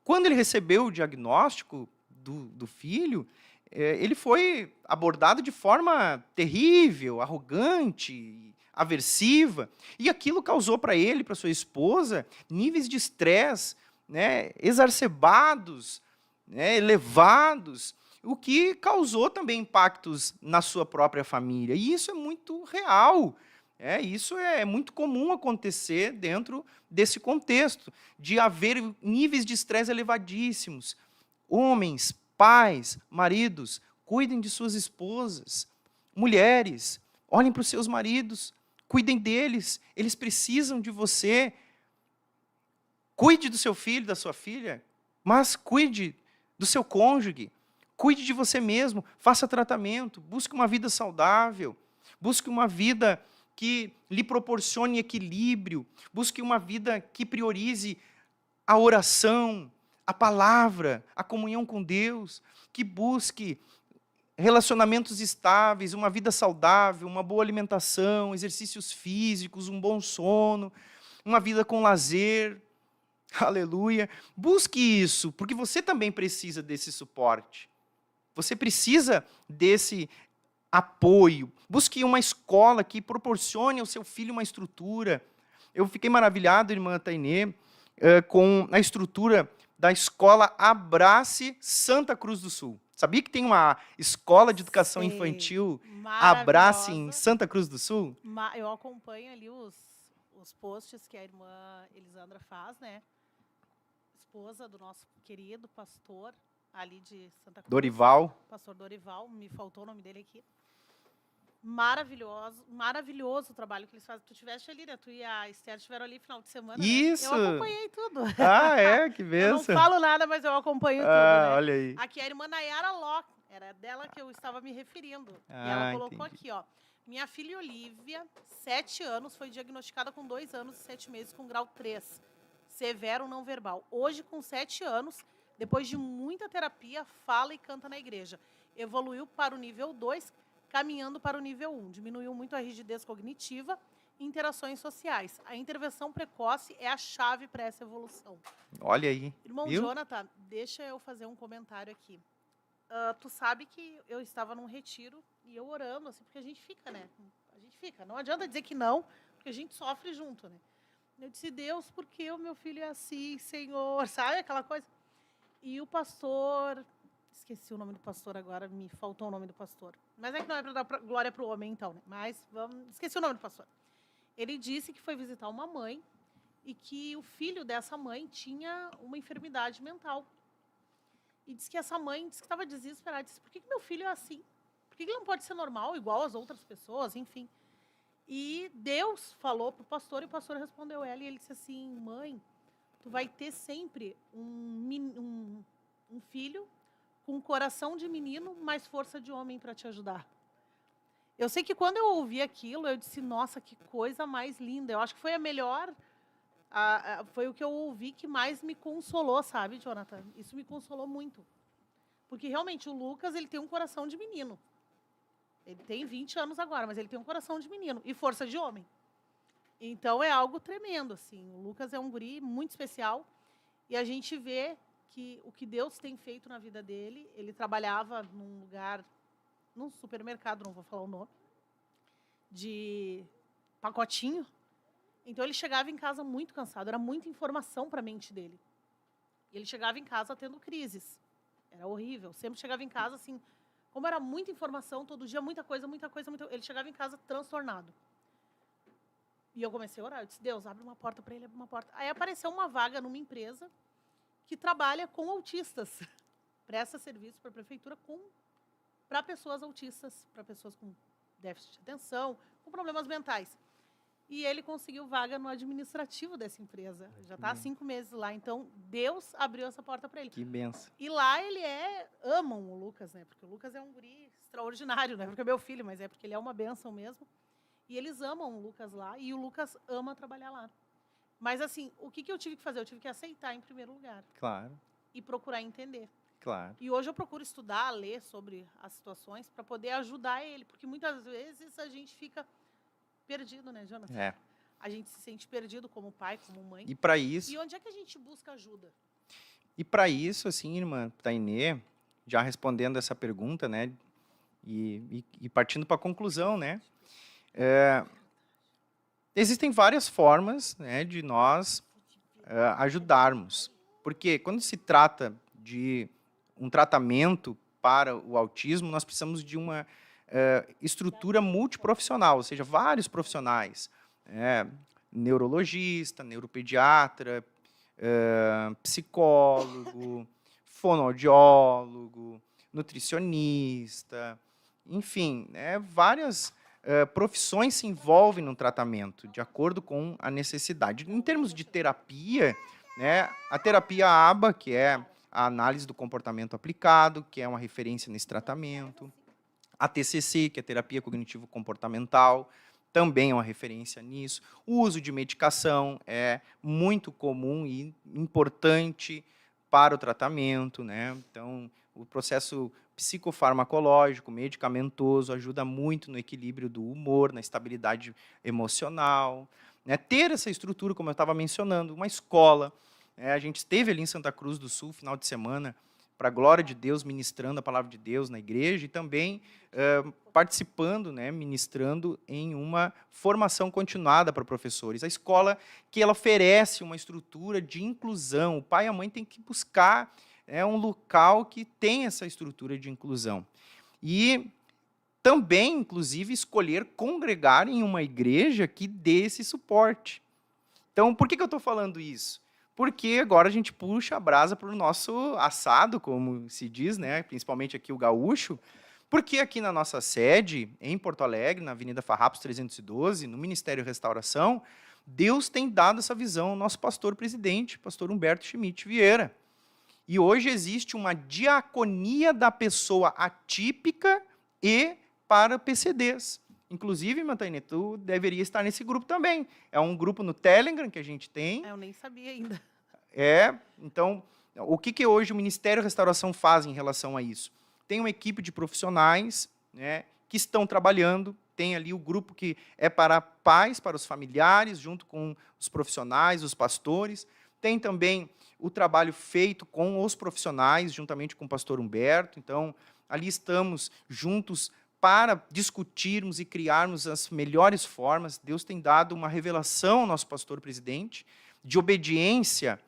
quando ele recebeu o diagnóstico do filho, ele foi abordado de forma terrível, arrogante, aversiva, e aquilo causou para ele, para sua esposa, níveis de estresse, né, exacerbados, né, elevados, o que causou também impactos na sua própria família. E isso é muito real. Isso é muito comum acontecer dentro desse contexto, de haver níveis de estresse elevadíssimos. Homens, pais, maridos, cuidem de suas esposas. Mulheres, olhem para os seus maridos, cuidem deles, eles precisam de você. Cuide do seu filho, da sua filha, mas cuide do seu cônjuge, cuide de você mesmo, faça tratamento, busque uma vida saudável, busque uma vida que lhe proporcione equilíbrio, busque uma vida que priorize a oração, a palavra, a comunhão com Deus, que busque relacionamentos estáveis, uma vida saudável, uma boa alimentação, exercícios físicos, um bom sono, uma vida com lazer. Aleluia. Busque isso, porque você também precisa desse suporte. Você precisa desse apoio. Busque uma escola que proporcione ao seu filho uma estrutura. Eu fiquei maravilhado, irmã Tainê, com a estrutura da escola Abrace Santa Cruz do Sul. Sabia que tem uma escola de educação infantil Abrace em Santa Cruz do Sul? Eu acompanho ali os posts que a irmã Elisandra faz, né? Esposa do nosso querido pastor ali de Santa Cruz. Dorival. Pastor Dorival, me faltou o nome dele aqui. Maravilhoso o trabalho que eles fazem. Tu estiveste ali, né? Tu e a Esther estiveram ali no final de semana. Isso! Né? Eu acompanhei tudo. Que benção. Eu não falo nada, mas eu acompanho tudo, né? Olha aí. Aqui é a irmã Nayara Locke, era dela que eu estava me referindo. E ela colocou aqui, ó. Minha filha Olivia, 7 anos, foi diagnosticada com 2 anos e 7 meses com grau 3. Severo não verbal. Hoje, com 7 anos, depois de muita terapia, fala e canta na igreja. Evoluiu para o nível 2, caminhando para o nível 1. Diminuiu muito a rigidez cognitiva e interações sociais. A intervenção precoce é a chave para essa evolução. Olha aí. Irmão Jonathan, deixa eu fazer um comentário aqui. Tu sabe que eu estava num retiro e eu orando, assim, porque a gente fica, né? A gente fica. Não adianta dizer que não, porque a gente sofre junto, né? Eu disse, Deus, por que o meu filho é assim, Senhor? Sabe aquela coisa? E o pastor... Esqueci o nome do pastor agora, me faltou o nome do pastor. Mas é que não é para dar glória para o homem, então, né? Mas esqueci o nome do pastor. Ele disse que foi visitar uma mãe e que o filho dessa mãe tinha uma enfermidade mental. E disse que essa mãe disse que estava desesperada. Disse, por que meu filho é assim? Por que ele não pode ser normal, igual às outras pessoas? Enfim. E Deus falou para o pastor e o pastor respondeu ela. E ele disse assim, mãe, tu vai ter sempre um filho com coração de menino, mas força de homem para te ajudar. Eu sei que quando eu ouvi aquilo, eu disse, nossa, que coisa mais linda. Eu acho que foi a melhor, foi o que eu ouvi que mais me consolou, sabe, Jonathan? Isso me consolou muito. Porque realmente o Lucas, ele tem um coração de menino. Ele tem 20 anos agora, mas ele tem um coração de menino e força de homem. Então é algo tremendo, assim. O Lucas é um guri muito especial e a gente vê que o que Deus tem feito na vida dele. Ele trabalhava num lugar, num supermercado, não vou falar o nome, de pacotinho. Então ele chegava em casa muito cansado, era muita informação para a mente dele. E ele chegava em casa tendo crises. Era horrível. Sempre chegava em casa assim, como era muita informação, todo dia muita coisa, ele chegava em casa transtornado. E eu comecei a orar, eu disse, Deus, abre uma porta para ele, abre uma porta. Aí apareceu uma vaga numa empresa que trabalha com autistas. Presta serviço para a prefeitura para pessoas autistas, para pessoas com déficit de atenção, com problemas mentais. E ele conseguiu vaga no administrativo dessa empresa. Já está há 5 meses lá. Então, Deus abriu essa porta para ele. Que benção. E lá amam o Lucas, né? Porque o Lucas é um guri extraordinário, não é porque é meu filho, mas é porque ele é uma bênção mesmo. E eles amam o Lucas lá, e o Lucas ama trabalhar lá. Mas, assim, o que eu tive que fazer? Eu tive que aceitar em primeiro lugar. Claro, E procurar entender. claro. E hoje eu procuro estudar, ler sobre as situações para poder ajudar ele. Porque muitas vezes a gente fica perdido, né, Jonathan? É. A gente se sente perdido como pai, como mãe. E para isso, E onde é que a gente busca ajuda? assim, irmã Tainê, já respondendo essa pergunta, né, e partindo para a conclusão, né, existem várias formas, né, de nós ajudarmos. Porque quando se trata de um tratamento para o autismo, nós precisamos de uma estrutura multiprofissional, ou seja, vários profissionais, neurologista, neuropediatra, psicólogo, fonoaudiólogo, nutricionista, enfim, várias profissões se envolvem no tratamento, de acordo com a necessidade. Em termos de terapia, né, a terapia ABA, que é a análise do comportamento aplicado, que é uma referência nesse tratamento, a TCC, que é a terapia cognitivo-comportamental, também é uma referência nisso. O uso de medicação é muito comum e importante para o tratamento, né? Então, o processo psicofarmacológico, medicamentoso, ajuda muito no equilíbrio do humor, na estabilidade emocional, né? Ter essa estrutura, como eu estava mencionando, uma escola. A gente esteve ali em Santa Cruz do Sul, final de semana, para a glória de Deus, ministrando a palavra de Deus na igreja e também participando, né, ministrando em uma formação continuada para professores. A escola que ela oferece uma estrutura de inclusão. O pai e a mãe têm que buscar um local que tem essa estrutura de inclusão. E também, inclusive, escolher congregar em uma igreja que dê esse suporte. Então, por que eu estou falando isso? Porque agora a gente puxa a brasa para o nosso assado, como se diz, né? Principalmente aqui o gaúcho, porque aqui na nossa sede, em Porto Alegre, na Avenida Farrapos 312, no Ministério Restauração, Deus tem dado essa visão ao nosso pastor-presidente, pastor Humberto Schmidt Vieira. E hoje existe uma diaconia da pessoa atípica e para PCDs. Inclusive, Mataine, tu deveria estar nesse grupo também. É um grupo no Telegram que a gente tem. Eu nem sabia ainda. Então, o que hoje o Ministério Restauração faz em relação a isso? Tem uma equipe de profissionais, né, que estão trabalhando, tem ali o grupo que é para pais, para os familiares, junto com os profissionais, os pastores. Tem também o trabalho feito com os profissionais, juntamente com o pastor Humberto. Então, ali estamos juntos para discutirmos e criarmos as melhores formas. Deus tem dado uma revelação ao nosso pastor-presidente de obediência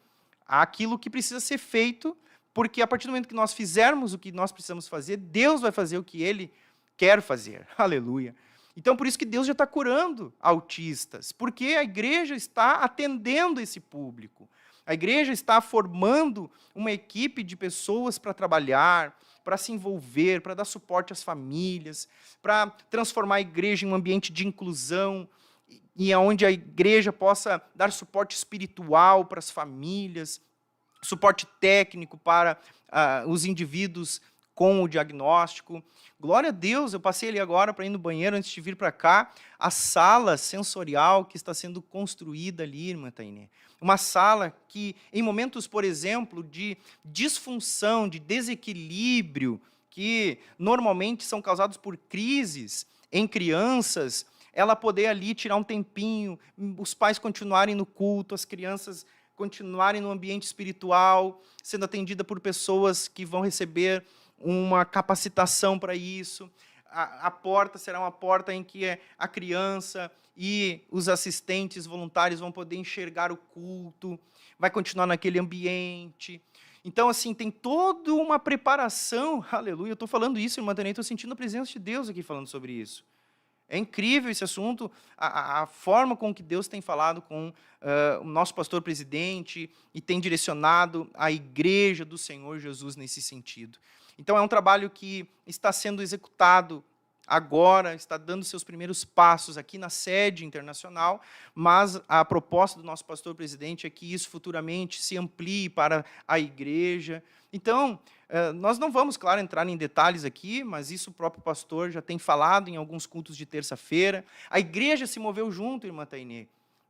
àquilo que precisa ser feito, porque a partir do momento que nós fizermos o que nós precisamos fazer, Deus vai fazer o que Ele quer fazer. Aleluia. Então, por isso que Deus já está curando autistas, porque a igreja está atendendo esse público. A igreja está formando uma equipe de pessoas para trabalhar, para se envolver, para dar suporte às famílias, para transformar a igreja em um ambiente de inclusão, e onde a igreja possa dar suporte espiritual para as famílias, suporte técnico para os indivíduos com o diagnóstico. Glória a Deus, eu passei ali agora para ir no banheiro antes de vir para cá, a sala sensorial que está sendo construída ali, irmã Tainê. Uma sala que, em momentos, por exemplo, de disfunção, de desequilíbrio, que normalmente são causados por crises em crianças, ela poder ali tirar um tempinho, os pais continuarem no culto, as crianças continuarem no ambiente espiritual, sendo atendida por pessoas que vão receber uma capacitação para isso. A porta será uma porta em que a criança e os assistentes voluntários vão poder enxergar o culto, vai continuar naquele ambiente. Então, assim, tem toda uma preparação, aleluia, eu estou falando isso, irmã Tânia, estou sentindo a presença de Deus aqui falando sobre isso. É incrível esse assunto, a forma com que Deus tem falado com o nosso pastor presidente e tem direcionado a igreja do Senhor Jesus nesse sentido. Então, é um trabalho que está sendo executado agora, está dando seus primeiros passos aqui na sede internacional, mas a proposta do nosso pastor presidente é que isso futuramente se amplie para a igreja. Então, nós não vamos, claro, entrar em detalhes aqui, mas isso o próprio pastor já tem falado em alguns cultos de terça-feira. A igreja se moveu junto, irmã Tainê,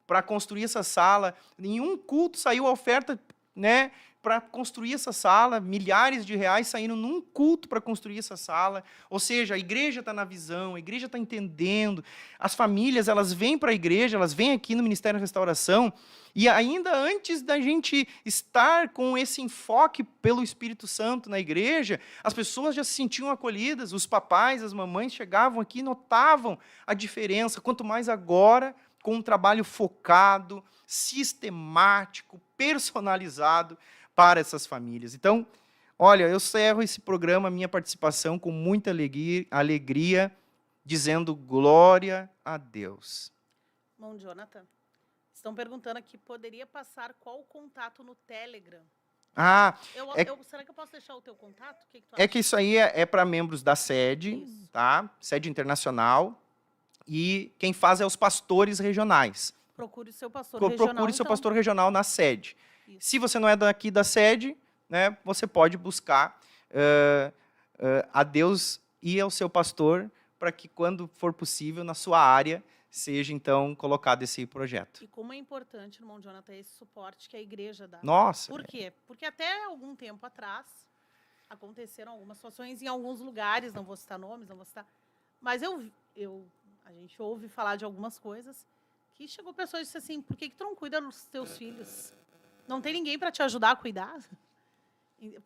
para construir essa sala. Em um culto saiu a oferta, né, para construir essa sala, milhares de reais saíram num culto para construir essa sala. Ou seja, a igreja está na visão, a igreja está entendendo. As famílias, elas vêm para a igreja, elas vêm aqui no Ministério da Restauração, e ainda antes da gente estar com esse enfoque pelo Espírito Santo na igreja, as pessoas já se sentiam acolhidas, os papais, as mamães chegavam aqui e notavam a diferença, quanto mais agora, com um trabalho focado, sistemático, personalizado, para essas famílias. Então, olha, eu encerro esse programa, minha participação, com muita alegria, dizendo glória a Deus. Irmão Jonathan, estão perguntando aqui, poderia passar qual o contato no Telegram? Será que eu posso deixar o teu contato? O que tu acha? Que isso aí é para membros da sede, tá? Sede internacional, e quem faz é os pastores regionais. Procure o seu pastor regional. Procure seu pastor regional na sede. Isso. Se você não é daqui da sede, né, você pode buscar a Deus e ao seu pastor para que, quando for possível, na sua área, seja, então, colocado esse projeto. E como é importante, irmão Jonathan, esse suporte que a igreja dá. Nossa! Por quê? Porque até algum tempo atrás, aconteceram algumas situações em alguns lugares, não vou citar nomes, não vou citar, mas a gente ouve falar de algumas coisas que chegou pessoas e disse assim, por que tu não cuida dos teus filhos? Não tem ninguém para te ajudar a cuidar?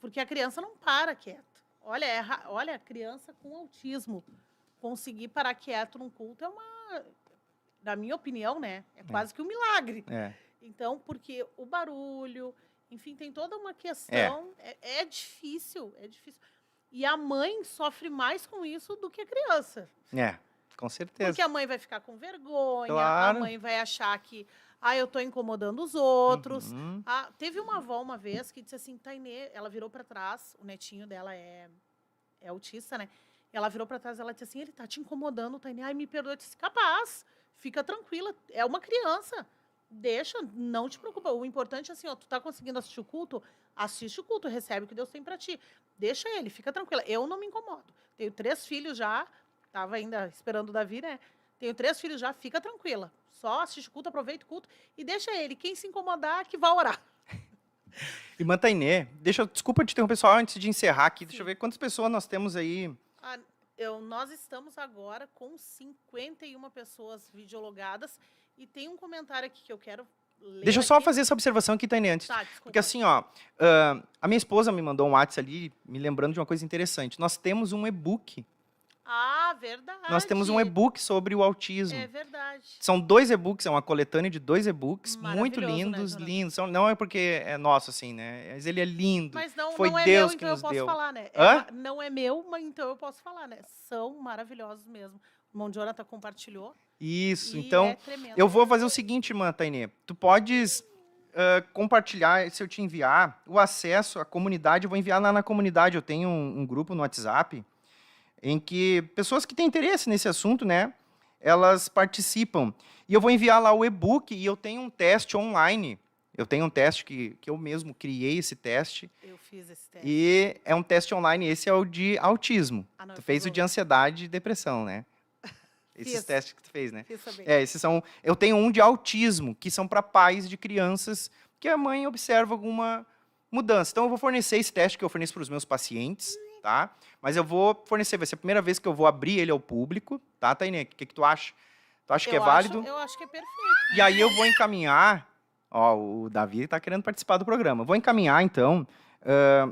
Porque a criança não para quieto. Olha, a criança com autismo conseguir parar quieto num culto é na minha opinião, né? É quase que um milagre. Então, porque o barulho, enfim, tem toda uma questão. É difícil, é difícil. E a mãe sofre mais com isso do que a criança. Com certeza. Porque a mãe vai ficar com vergonha, Claro. A mãe vai achar que eu estou incomodando os outros. Teve uma avó uma vez que disse assim, Tainê, ela virou para trás, o netinho dela é autista, né? Ela virou para trás, ela disse assim, ele tá te incomodando, Tainê. Ai, me perdoa. Eu disse, capaz, fica tranquila, é uma criança. Deixa, não te preocupa. O importante é assim, tu tá conseguindo assistir o culto? Assiste o culto, recebe o que Deus tem para ti. Deixa ele, fica tranquila. Eu não me incomodo. Tenho 3 filhos já, estava ainda esperando o Davi, né? Tenho 3 filhos já, fica tranquila. Só assiste o culto, aproveita o culto e deixa ele. Quem se incomodar, que vá orar. Irmã Tainê, desculpa te interromper só antes de encerrar aqui. Deixa eu ver quantas pessoas nós temos aí. Nós estamos agora com 51 pessoas videologadas e tem um comentário aqui que eu quero ler. Deixa eu só fazer essa observação aqui, Tainê, antes. Tá, desculpa. Porque assim, a minha esposa me mandou um WhatsApp ali, me lembrando de uma coisa interessante. Nós temos um e-book. Verdade. Nós temos um e-book sobre o autismo. É verdade. São 2 e-books, é uma coletânea de 2 e-books, muito Maravilhoso, lindos, né, lindos. Não é porque é nosso, assim, né? Mas ele é lindo. Mas não Foi é Deus meu, que então nos eu posso deu. falar, né? Hã? Não é meu, mas então eu posso falar, né? São maravilhosos mesmo. O irmão Jonathan compartilhou. Isso, e então é tremendo. eu vou fazer o seguinte, irmã Tainê. Tu podes compartilhar, se eu te enviar, o acesso à comunidade. Eu vou enviar lá na comunidade. Eu tenho um grupo no WhatsApp em que pessoas que têm interesse nesse assunto, né, elas participam. E eu vou enviar lá o e-book e eu tenho um teste online. Eu tenho um teste que eu mesmo criei esse teste. Eu fiz esse teste. E é um teste online, esse é o de autismo. Não, Tu fez o de ansiedade e depressão, né? Esses Fiz. testes que tu fez, né? Fiz também. Esses são. Eu tenho um de autismo, que são para pais de crianças que a mãe observa alguma mudança. Então eu vou fornecer esse teste que eu forneço para os meus pacientes, tá? Mas eu vou fornecer, vai ser a primeira vez que eu vou abrir ele ao público, tá, Tainê? O que tu acha? Tu acha que é válido? Eu acho que é perfeito. E aí eu vou encaminhar, ó, o Davi está querendo participar do programa. Vou encaminhar, então,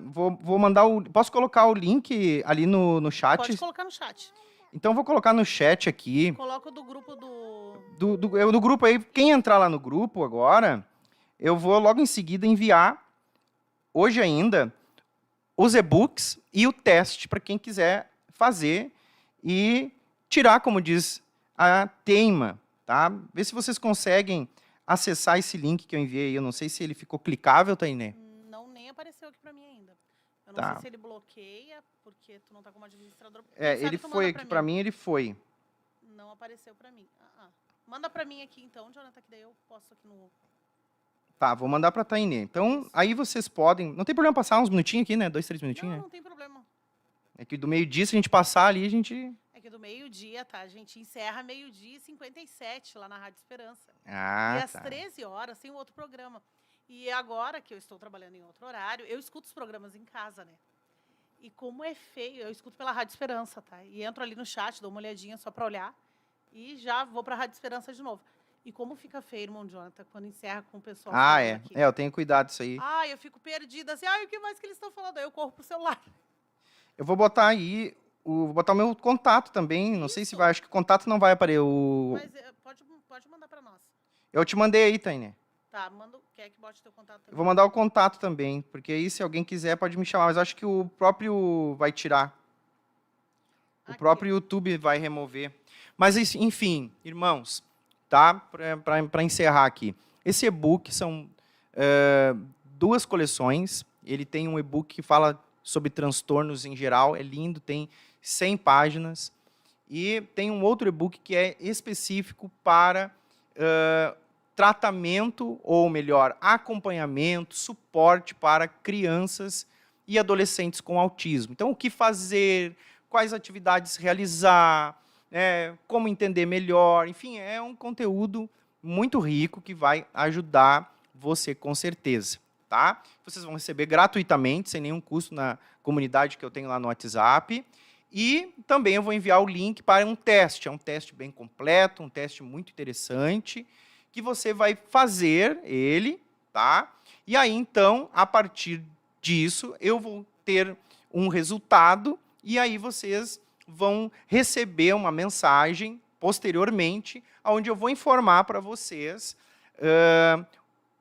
vou mandar posso colocar o link ali no chat? Pode colocar no chat. Então, vou colocar no chat aqui. Coloca o do grupo do grupo aí. Quem entrar lá no grupo agora, eu vou logo em seguida enviar, hoje ainda, os e-books e o teste para quem quiser fazer e tirar, como diz a teima, tá? Vê se vocês conseguem acessar esse link que eu enviei. Eu não sei se ele ficou clicável, Tainé. Não, nem apareceu aqui para mim ainda. Eu não Tá. sei se ele bloqueia, porque tu não tá como administrador. Ele foi aqui para mim, ele foi. Não apareceu para mim. Manda para mim aqui então, Jonathan, que daí eu posto aqui no... Tá, vou mandar para a Tainé. Então, aí vocês podem... Não tem problema passar uns minutinhos aqui, né? 2, 3 minutinhos, né? Não tem problema. É que do meio-dia, se a gente passar ali, a gente... É que do meio-dia, tá? A gente encerra meio-dia e 57 lá na Rádio Esperança. Ah, E às tá. 13 horas tem um outro programa. E agora que eu estou trabalhando em outro horário, eu escuto os programas em casa, né? E como é feio, eu escuto pela Rádio Esperança, tá? E entro ali no chat, dou uma olhadinha só para olhar e já vou para a Rádio Esperança de novo. E como fica feio, irmão Jonathan, quando encerra com o pessoal falando aqui. Eu tenho cuidado disso aí. Eu fico perdida, assim, o que mais que eles estão falando? Aí eu corro pro celular. Eu vou botar aí, vou botar o meu contato também, não sei se vai, acho que o contato não vai aparecer. Mas pode mandar para nós. Eu te mandei aí, Tainé. Tá, quer que bote teu contato também? Eu vou mandar o contato também, porque aí se alguém quiser pode me chamar, mas acho que o próprio vai tirar. O próprio YouTube vai remover. Mas, enfim, irmãos, tá? Para encerrar aqui. Esse e-book são 2 coleções. Ele tem um e-book que fala sobre transtornos em geral. É lindo, tem 100 páginas. E tem um outro e-book que é específico para tratamento, ou melhor, acompanhamento, suporte para crianças e adolescentes com autismo. Então, o que fazer, quais atividades realizar, como entender melhor, enfim, é um conteúdo muito rico que vai ajudar você com certeza, tá? Vocês vão receber gratuitamente, sem nenhum custo, na comunidade que eu tenho lá no WhatsApp. E também eu vou enviar o link para um teste. É um teste bem completo, um teste muito interessante, que você vai fazer ele, tá? E aí, então, a partir disso, eu vou ter um resultado e aí vocês vão receber uma mensagem posteriormente, onde eu vou informar para vocês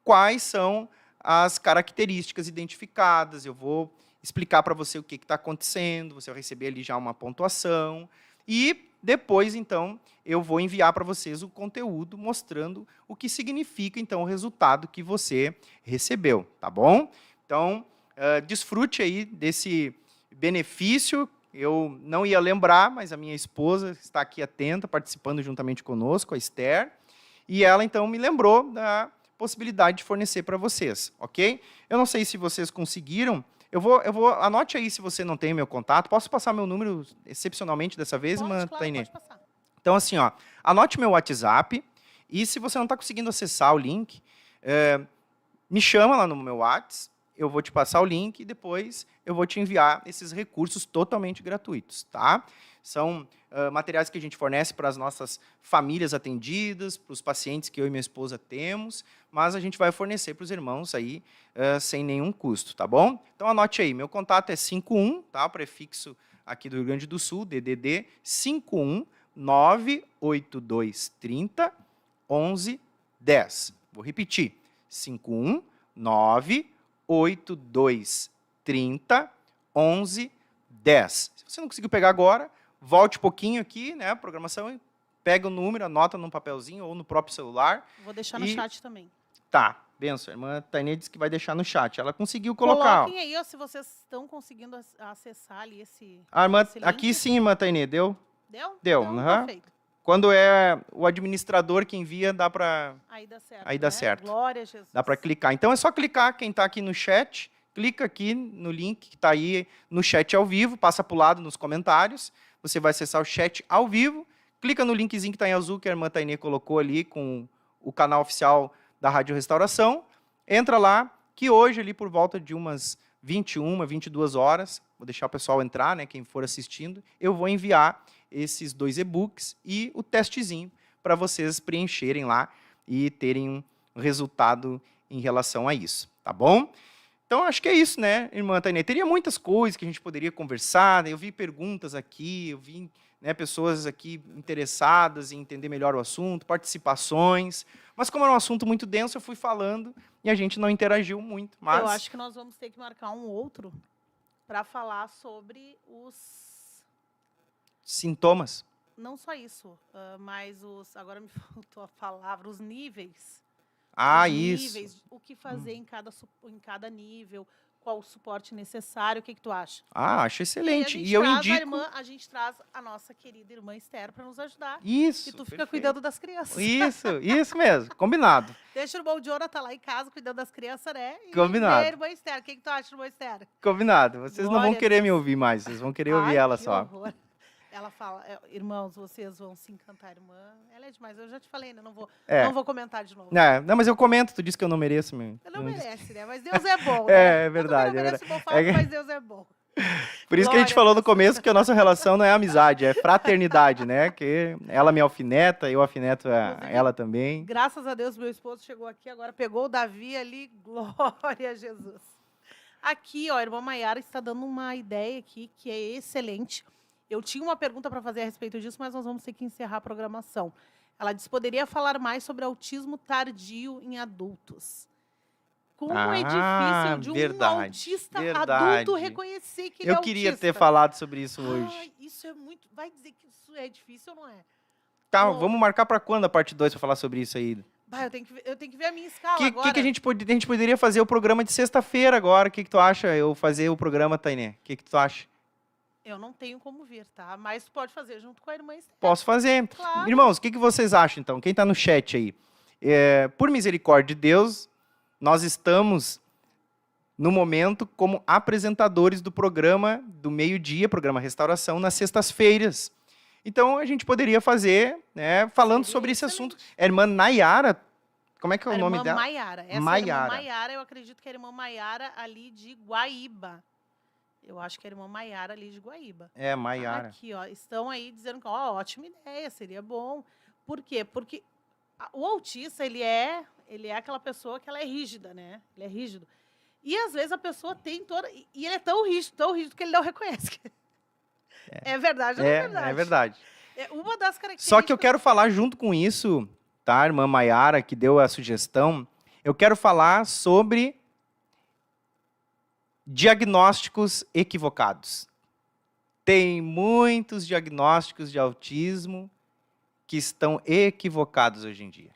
quais são as características identificadas. Eu vou explicar para você o que está acontecendo, você vai receber ali já uma pontuação e depois, então, eu vou enviar para vocês o conteúdo mostrando o que significa, então, o resultado que você recebeu, tá bom? Então, desfrute aí desse benefício. Eu não ia lembrar, mas a minha esposa está aqui atenta, participando juntamente conosco, a Esther, e ela, então, me lembrou da possibilidade de fornecer para vocês, ok? Eu não sei se vocês conseguiram. Anote aí se você não tem meu contato. Posso passar meu número excepcionalmente dessa vez, Tainé? Pode passar. Então, assim, anote meu WhatsApp e se você não está conseguindo acessar o link, me chama lá no meu WhatsApp, eu vou te passar o link e depois eu vou te enviar esses recursos totalmente gratuitos, tá? São materiais que a gente fornece para as nossas famílias atendidas, para os pacientes que eu e minha esposa temos, mas a gente vai fornecer para os irmãos aí sem nenhum custo, tá bom? Então, anote aí, meu contato é 51, tá? O prefixo aqui do Rio Grande do Sul, DDD 51 98230 1110. Vou repetir, 51 98230 1110. Se você não conseguiu pegar agora, volte um pouquinho aqui, né, a programação, pega o número, anota num papelzinho ou no próprio celular. Vou deixar no chat também. Tá, benção. A irmã Tainé disse que vai deixar no chat. Ela conseguiu colocar. Coloquem aí, se vocês estão conseguindo acessar ali esse esse link. Aqui sim, irmã Tainé, deu? Deu? Deu, então, perfeito. Quando é o administrador que envia, dá para... Aí dá certo, Aí dá certo. Glória a Jesus. Dá para clicar. Então, é só clicar, quem está aqui no chat, clica aqui no link que está aí no chat ao vivo, passa para o lado nos comentários, você vai acessar o chat ao vivo, clica no linkzinho que está em azul, que a irmã Tainé colocou ali, com o canal oficial da Rádio Restauração, entra lá, que hoje, ali por volta de umas 21, 22 horas, vou deixar o pessoal entrar, né, quem for assistindo, eu vou enviar esses 2 e-books e o testezinho para vocês preencherem lá e terem um resultado em relação a isso, tá bom? Então, acho que é isso, né, irmã Tainê? Teria muitas coisas que a gente poderia conversar, né? Eu vi perguntas aqui, eu vi, né, pessoas aqui interessadas em entender melhor o assunto, participações, mas como era um assunto muito denso, eu fui falando e a gente não interagiu muito. Mas Eu acho que nós vamos ter que marcar um outro para falar sobre os... sintomas. Não só isso, mas os... Agora me faltou a palavra, os níveis. Ah, Os isso. níveis, o que fazer em cada nível, qual o suporte necessário, o que tu acha? Ah, acho E excelente. aí E eu a indico... gente traz a nossa querida irmã Esther para nos ajudar. Isso, E tu fica perfeito. cuidando das crianças. Isso mesmo, combinado. Deixa o irmão Jonathan lá em casa cuidando das crianças, né? E Combinado. vem a irmã Esther. O que tu acha, irmã Esther? Combinado. Vocês não vão Glória a querer Deus. me ouvir mais, vocês vão querer ouvir Ai, ela que só. horror. Ela fala, irmãos, vocês vão se encantar, irmã. Ela é demais. Eu já te falei, né? Não vou comentar de novo. Não, mas eu comento, tu disse que eu não mereço. Eu não disse- merece, né? Mas Deus é bom, É, né? é verdade, Eu também é não mereço verdade. bofado, É que- mas Deus é bom. Por isso que a gente Glória falou a no Deus. começo que a nossa relação não é amizade, é fraternidade, né? Que ela me alfineta, eu alfineto ela também. Graças a Deus, meu esposo chegou aqui, agora pegou o Davi ali. Glória a Jesus. Aqui, ó, a irmã Maiara está dando uma ideia aqui que é excelente. Eu tinha uma pergunta para fazer a respeito disso, mas nós vamos ter que encerrar a programação. Ela disse, poderia falar mais sobre autismo tardio em adultos. Como é difícil de um verdade, autista verdade. adulto reconhecer que ele é Eu autista. queria ter falado sobre isso hoje. Ai, isso é muito... Vai dizer que isso é difícil ou não é? Tá, bom. vamos marcar para quando a parte 2 para falar sobre isso aí? Bah, eu tenho que ver a minha escala Que agora. a gente poderia fazer o programa de sexta-feira agora? O que tu acha? Eu fazer o programa, Tainê? O que tu acha? Eu não tenho como vir, tá? Mas tu pode fazer junto com a irmã Esther. Posso fazer. Claro. Irmãos, o que vocês acham, então? Quem está no chat aí? Por misericórdia de Deus, nós estamos, no momento, como apresentadores do programa do meio-dia, programa Restauração, nas sextas-feiras. Então, a gente poderia fazer, né, falando Seria sobre esse excelente. assunto. A irmã Nayara, como é que é A o nome irmã dela? Maiara. Essa Maiara. irmã Maiara, eu acredito que é a irmã Maiara ali de Guaíba. Eu acho que é a irmã Maiara ali de Guaíba. É, Maiara. Aqui, ó, estão aí dizendo que, ó, ótima ideia, seria bom. Por quê? Porque o autista, ele é aquela pessoa que ela é rígida, né? Ele é rígido. E às vezes a pessoa tem toda... E ele é tão rígido que ele não reconhece. É verdade ou não é verdade? É verdade. É uma das características... Só que eu quero falar junto com isso, tá, irmã Maiara, que deu a sugestão, eu quero falar sobre diagnósticos equivocados. Tem muitos diagnósticos de autismo que estão equivocados hoje em dia.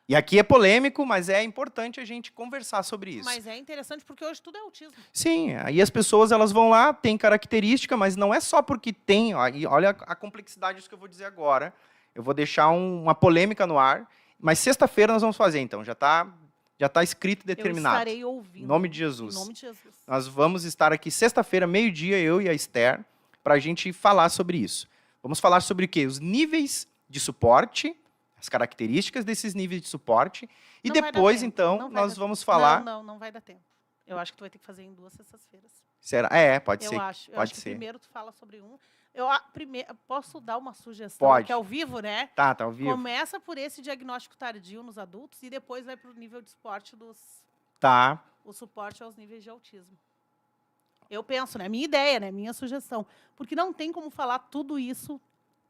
E aqui é polêmico, mas é importante a gente conversar sobre isso. Mas é interessante porque hoje tudo é autismo. Sim, aí as pessoas elas vão lá, tem característica, mas não é só porque tem. Ó, e olha a complexidade disso que eu vou dizer agora. Eu vou deixar uma polêmica no ar, mas sexta-feira nós vamos fazer, então. Já tá escrito e determinado. Eu estarei ouvindo. Em nome de Jesus. Em nome de Jesus. Nós vamos estar aqui sexta-feira, meio-dia, eu e a Esther, para a gente falar sobre isso. Vamos falar sobre o quê? Os níveis de suporte, as características desses níveis de suporte. E Não vai dar depois, tempo, então, não vai nós dar vamos falar... Não vai dar tempo. Eu acho que tu vai ter que fazer em 2 sextas-feiras. Será? Pode ser. Eu acho Pode que ser. primeiro tu fala sobre um. Posso dar uma sugestão? Pode. Que é ao vivo, né? Tá ao vivo? Começa por esse diagnóstico tardio nos adultos e depois vai para o nível de suporte Tá. o suporte aos níveis de autismo. Eu penso, né? Minha ideia, né? Minha sugestão. Porque não tem como falar tudo isso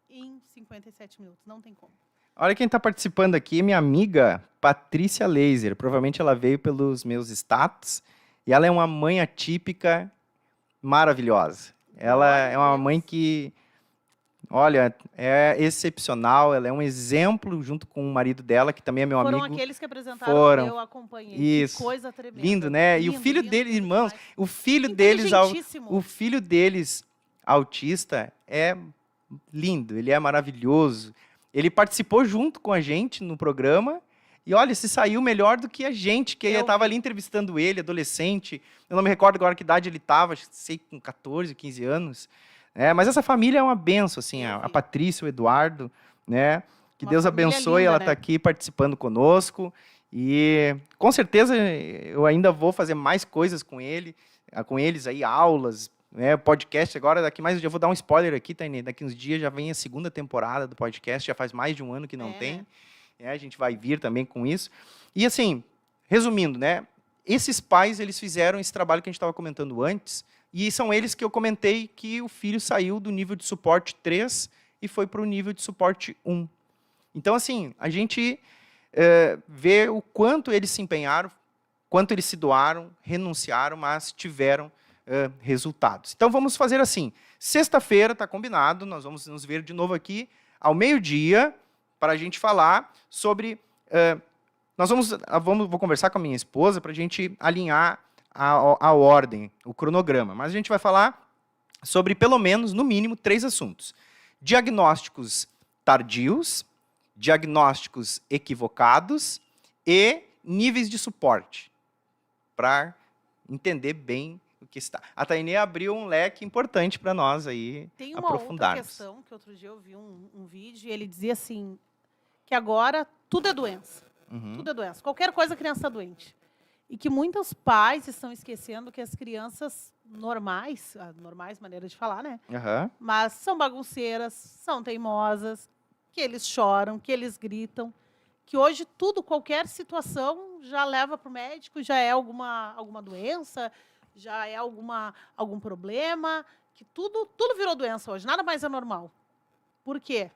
em 57 minutos. Não tem como. Olha quem está participando aqui, minha amiga Patrícia Laser. Provavelmente ela veio pelos meus status. E ela é uma mãe atípica maravilhosa. Ela é uma mãe que, olha, é excepcional. Ela é um exemplo junto com o marido dela, que também é meu Foram amigo. aqueles que apresentaram Foram. eu acompanhei. Isso. Que coisa tremenda. Lindo, né? E o Lindo, filho lindo, deles, lindo irmãos, demais. o filho deles autista é lindo, ele é maravilhoso. Ele participou junto com a gente no programa e, olha, se saiu melhor do que a gente, que eu estava ali entrevistando ele, adolescente. Eu não me recordo agora que idade ele estava, sei, com 14, 15 anos. Mas essa família é uma benção, assim, a Patrícia, o Eduardo, né? Que Uma Deus família abençoe, linda, ela né? está aqui participando conosco. E, com certeza, eu ainda vou fazer mais coisas com eles aí, aulas, né? Podcast agora, daqui mais um dia, eu vou dar um spoiler aqui, Tainê, daqui uns dias já vem a segunda temporada do podcast, já faz mais de um ano que não tem. A gente vai vir também com isso. E assim, resumindo, né? Esses pais, eles fizeram esse trabalho que a gente estava comentando antes, e são eles que eu comentei que o filho saiu do nível de suporte 3 e foi para o nível de suporte 1. Então, assim, a gente vê o quanto eles se empenharam, quanto eles se doaram, renunciaram, mas tiveram resultados. Então, vamos fazer assim. Sexta-feira, está combinado, nós vamos nos ver de novo aqui ao meio-dia, para a gente falar sobre... vou conversar com a minha esposa para a gente alinhar a ordem, o cronograma. Mas a gente vai falar sobre, pelo menos, no mínimo, 3 assuntos. Diagnósticos tardios, diagnósticos equivocados e níveis de suporte, para entender bem o que está. A Tainê abriu um leque importante para nós aí Tem uma aprofundarmos. outra questão, que outro dia eu vi um vídeo, e ele dizia assim, que agora tudo é doença. Tudo é doença. Qualquer coisa a criança está doente. E que muitos pais estão esquecendo que as crianças normais maneira de falar, né? Mas são bagunceiras, são teimosas, que eles choram, que eles gritam, que hoje tudo, qualquer situação já leva para o médico, já é alguma doença, já é algum problema, que tudo virou doença hoje, nada mais é normal. Por quê?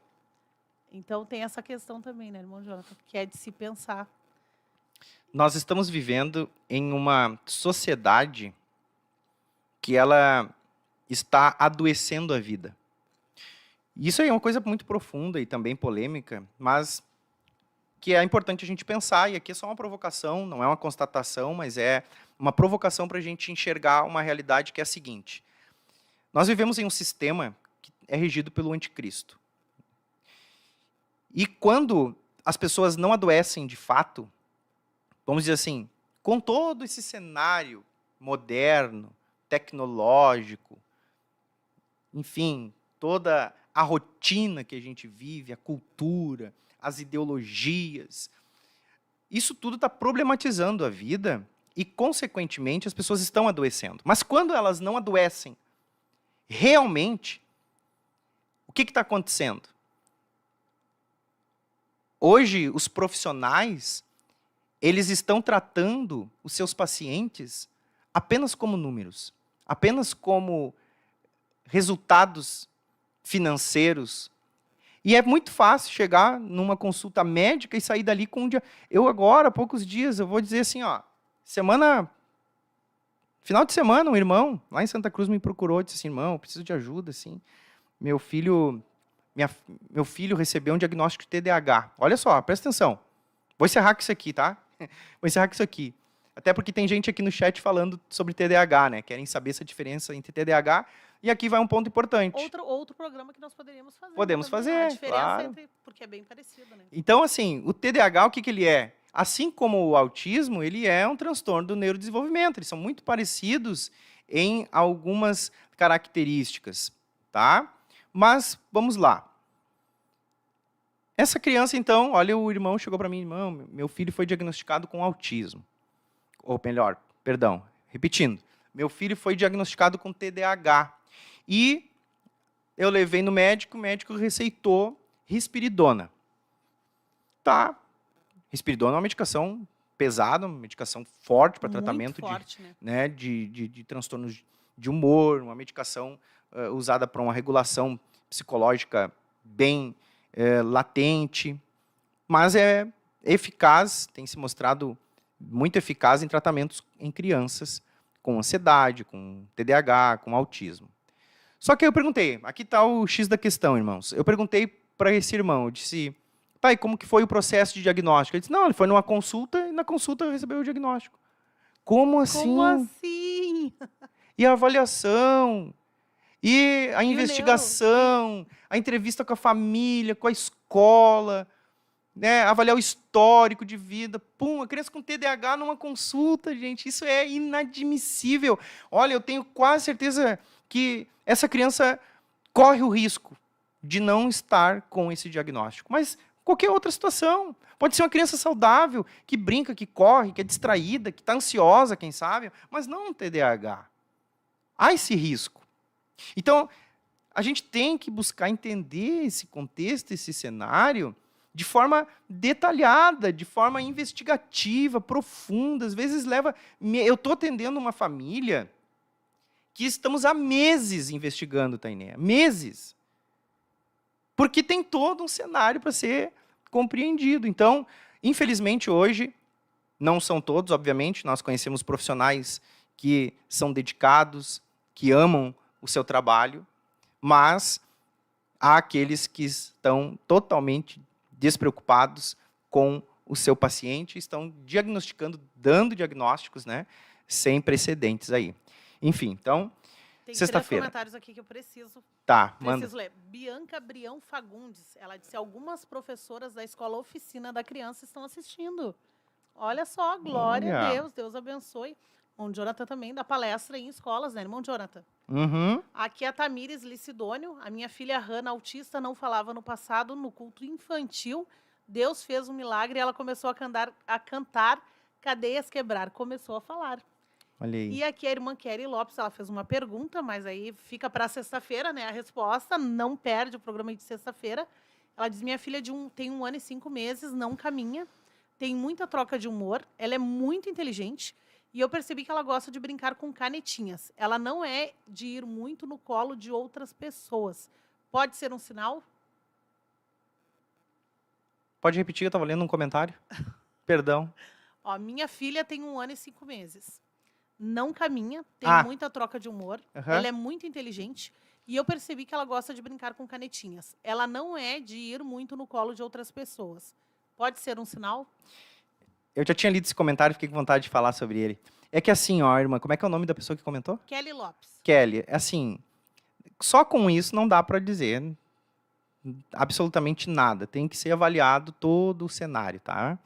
Então, tem essa questão também, né, irmão Jonathan, que é de se pensar. Nós estamos vivendo em uma sociedade que ela está adoecendo a vida. Isso aí é uma coisa muito profunda e também polêmica, mas que é importante a gente pensar, e aqui é só uma provocação, não é uma constatação, mas é uma provocação para a gente enxergar uma realidade que é a seguinte. Nós vivemos em um sistema que é regido pelo anticristo. E quando as pessoas não adoecem de fato, vamos dizer assim, com todo esse cenário moderno, tecnológico, enfim, toda a rotina que a gente vive, a cultura, as ideologias, isso tudo está problematizando a vida e, consequentemente, as pessoas estão adoecendo. Mas quando elas não adoecem, realmente, o que está acontecendo? Hoje, os profissionais, eles estão tratando os seus pacientes apenas como números, apenas como resultados financeiros. E é muito fácil chegar numa consulta médica e sair dali com um dia. Eu agora, há poucos dias, eu vou dizer assim, ó, final de semana, um irmão lá em Santa Cruz me procurou e disse assim, irmão, eu preciso de ajuda, assim. Meu filho recebeu um diagnóstico de TDAH. Olha só, presta atenção. Vou encerrar com isso aqui, tá? Vou encerrar com isso aqui. Até porque tem gente aqui no chat falando sobre TDAH, né? Querem saber essa diferença entre TDAH. E aqui vai um ponto importante. Outro programa que nós poderíamos fazer. Podemos fazer, a diferença claro. porque é bem parecido, né? Então, assim, o TDAH, o que ele é? Assim como o autismo, ele é um transtorno do neurodesenvolvimento. Eles são muito parecidos em algumas características, tá? Mas, vamos lá. Essa criança, então, olha, o irmão chegou para mim, irmão, meu filho foi diagnosticado com autismo. Ou melhor, perdão, repetindo. Meu filho foi diagnosticado com TDAH. E eu levei no médico, o médico receitou risperidona. Tá. Risperidona é uma medicação pesada, uma medicação forte para tratamento forte, de transtornos de humor, uma medicação usada para uma regulação psicológica bem latente, mas é eficaz, tem se mostrado muito eficaz em tratamentos em crianças com ansiedade, com TDAH, com autismo. Só que eu perguntei, aqui está o X da questão, irmãos. Eu perguntei para esse irmão, eu disse, pai, como que foi o processo de diagnóstico? Ele disse, não, ele foi numa consulta e na consulta recebeu o diagnóstico. Como assim? Como assim? E a avaliação? E a investigação? A entrevista com a família, com a escola, né? Avaliar o histórico de vida. Pum, a criança com TDAH numa consulta, gente. Isso é inadmissível. Olha, eu tenho quase certeza que essa criança corre o risco de não estar com esse diagnóstico. Mas qualquer outra situação. Pode ser uma criança saudável, que brinca, que corre, que é distraída, que está ansiosa, quem sabe, mas não um TDAH. Há esse risco. Então, a gente tem que buscar entender esse contexto, esse cenário, de forma detalhada, de forma investigativa, profunda. Às vezes leva... Eu estou atendendo uma família que estamos há meses investigando, Tainé. Meses. Porque tem todo um cenário para ser compreendido. Então, infelizmente, hoje, não são todos, obviamente, nós conhecemos profissionais que são dedicados, que amam o seu trabalho, mas há aqueles que estão totalmente despreocupados com o seu paciente, estão diagnosticando, dando diagnósticos, né, sem precedentes aí. Enfim, então, Tem sexta-feira. 3 comentários aqui que eu preciso Manda. ler. Bianca Brião Fagundes, ela disse: algumas professoras da escola Oficina da Criança estão assistindo. Olha só, glória a Deus, Deus abençoe. Irmão Jonathan também dá palestra em escolas, né, irmão Jonathan? Uhum. Aqui é a Tamires Licidônio, a minha filha Hannah, autista, não falava no passado, no culto infantil. Deus fez um milagre e ela começou a cantar Cadeias Quebrar. Começou a falar. Olha aí. E aqui a irmã Kelly Lopes, ela fez uma pergunta, mas aí fica para sexta-feira, né? A resposta, não perde o programa de sexta-feira. Ela diz: minha filha tem 1 ano e 5 meses, não caminha, tem muita troca de humor, ela é muito inteligente e eu percebi que ela gosta de brincar com canetinhas. Ela não é de ir muito no colo de outras pessoas. Pode ser um sinal? Pode repetir, eu estava lendo um comentário. Perdão. Ó, minha filha tem 1 ano e 5 meses. Não caminha, tem muita troca de humor, ela é muito inteligente e eu percebi que ela gosta de brincar com canetinhas. Ela não é de ir muito no colo de outras pessoas. Pode ser um sinal? Eu já tinha lido esse comentário e fiquei com vontade de falar sobre ele. É que assim, ó, irmã, como é que é o nome da pessoa que comentou? Kelly Lopes. Kelly, assim, só com isso não dá para dizer absolutamente nada. Tem que ser avaliado todo o cenário, tá?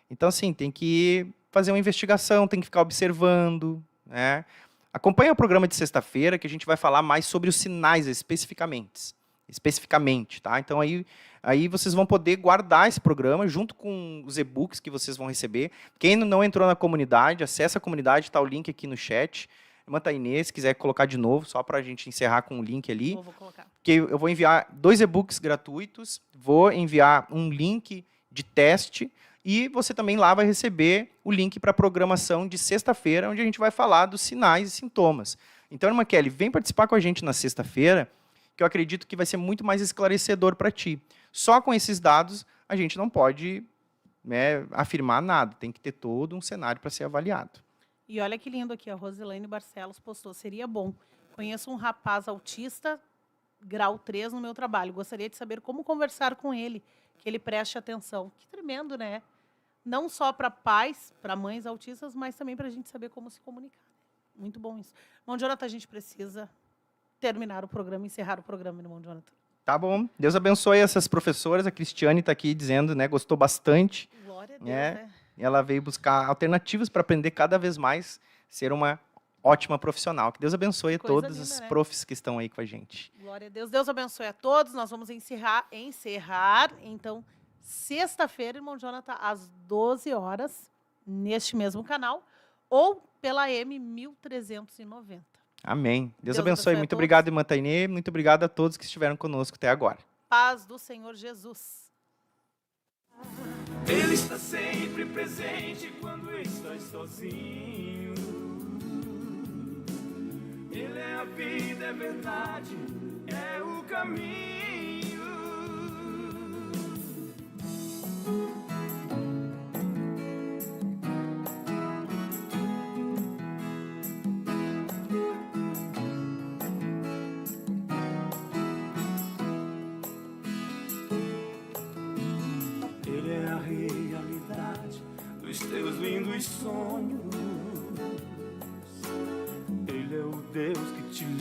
Então, assim, tem que fazer uma investigação, tem que ficar observando, né? Acompanha o programa de sexta-feira, que a gente vai falar mais sobre os sinais especificamente, tá? Então, aí vocês vão poder guardar esse programa junto com os e-books que vocês vão receber. Quem não entrou na comunidade, acessa a comunidade, está o link aqui no chat. Irmã Tainê, se quiser colocar de novo, só para a gente encerrar com o link ali. Vou colocar. Que eu vou enviar 2 e-books gratuitos, vou enviar um link de teste e você também lá vai receber o link para a programação de sexta-feira, onde a gente vai falar dos sinais e sintomas. Então, irmã Kelly, vem participar com a gente na sexta-feira, que eu acredito que vai ser muito mais esclarecedor para ti. Só com esses dados, a gente não pode, né, afirmar nada. Tem que ter todo um cenário para ser avaliado. E olha que lindo aqui, a Rosilene Barcelos postou: seria bom. Conheço um rapaz autista, grau 3, no meu trabalho. Gostaria de saber como conversar com ele, que ele preste atenção. Que tremendo, né? Não só para pais, para mães autistas, mas também para a gente saber como se comunicar. Muito bom isso. Irmão Jonathan, a gente precisa terminar o programa, encerrar o programa, irmão Jonathan. Tá bom. Deus abençoe essas professoras. A Cristiane está aqui dizendo, né, gostou bastante. Glória a Deus, né? Ela veio buscar alternativas para aprender cada vez mais, ser uma ótima profissional. Que Deus abençoe a todos os profs que estão aí com a gente. Glória a Deus. Deus abençoe a todos. Nós vamos encerrar então, sexta-feira, irmão Jonathan, às 12 horas, neste mesmo canal, ou pela M 1390. Amém. Deus abençoe. Muito obrigado, irmã Tainê. Muito obrigado a todos que estiveram conosco até agora. Paz do Senhor Jesus. Ele está sempre presente quando estás sozinho. Ele é a vida, é verdade, é o caminho. Ele é a realidade dos teus lindos sonhos.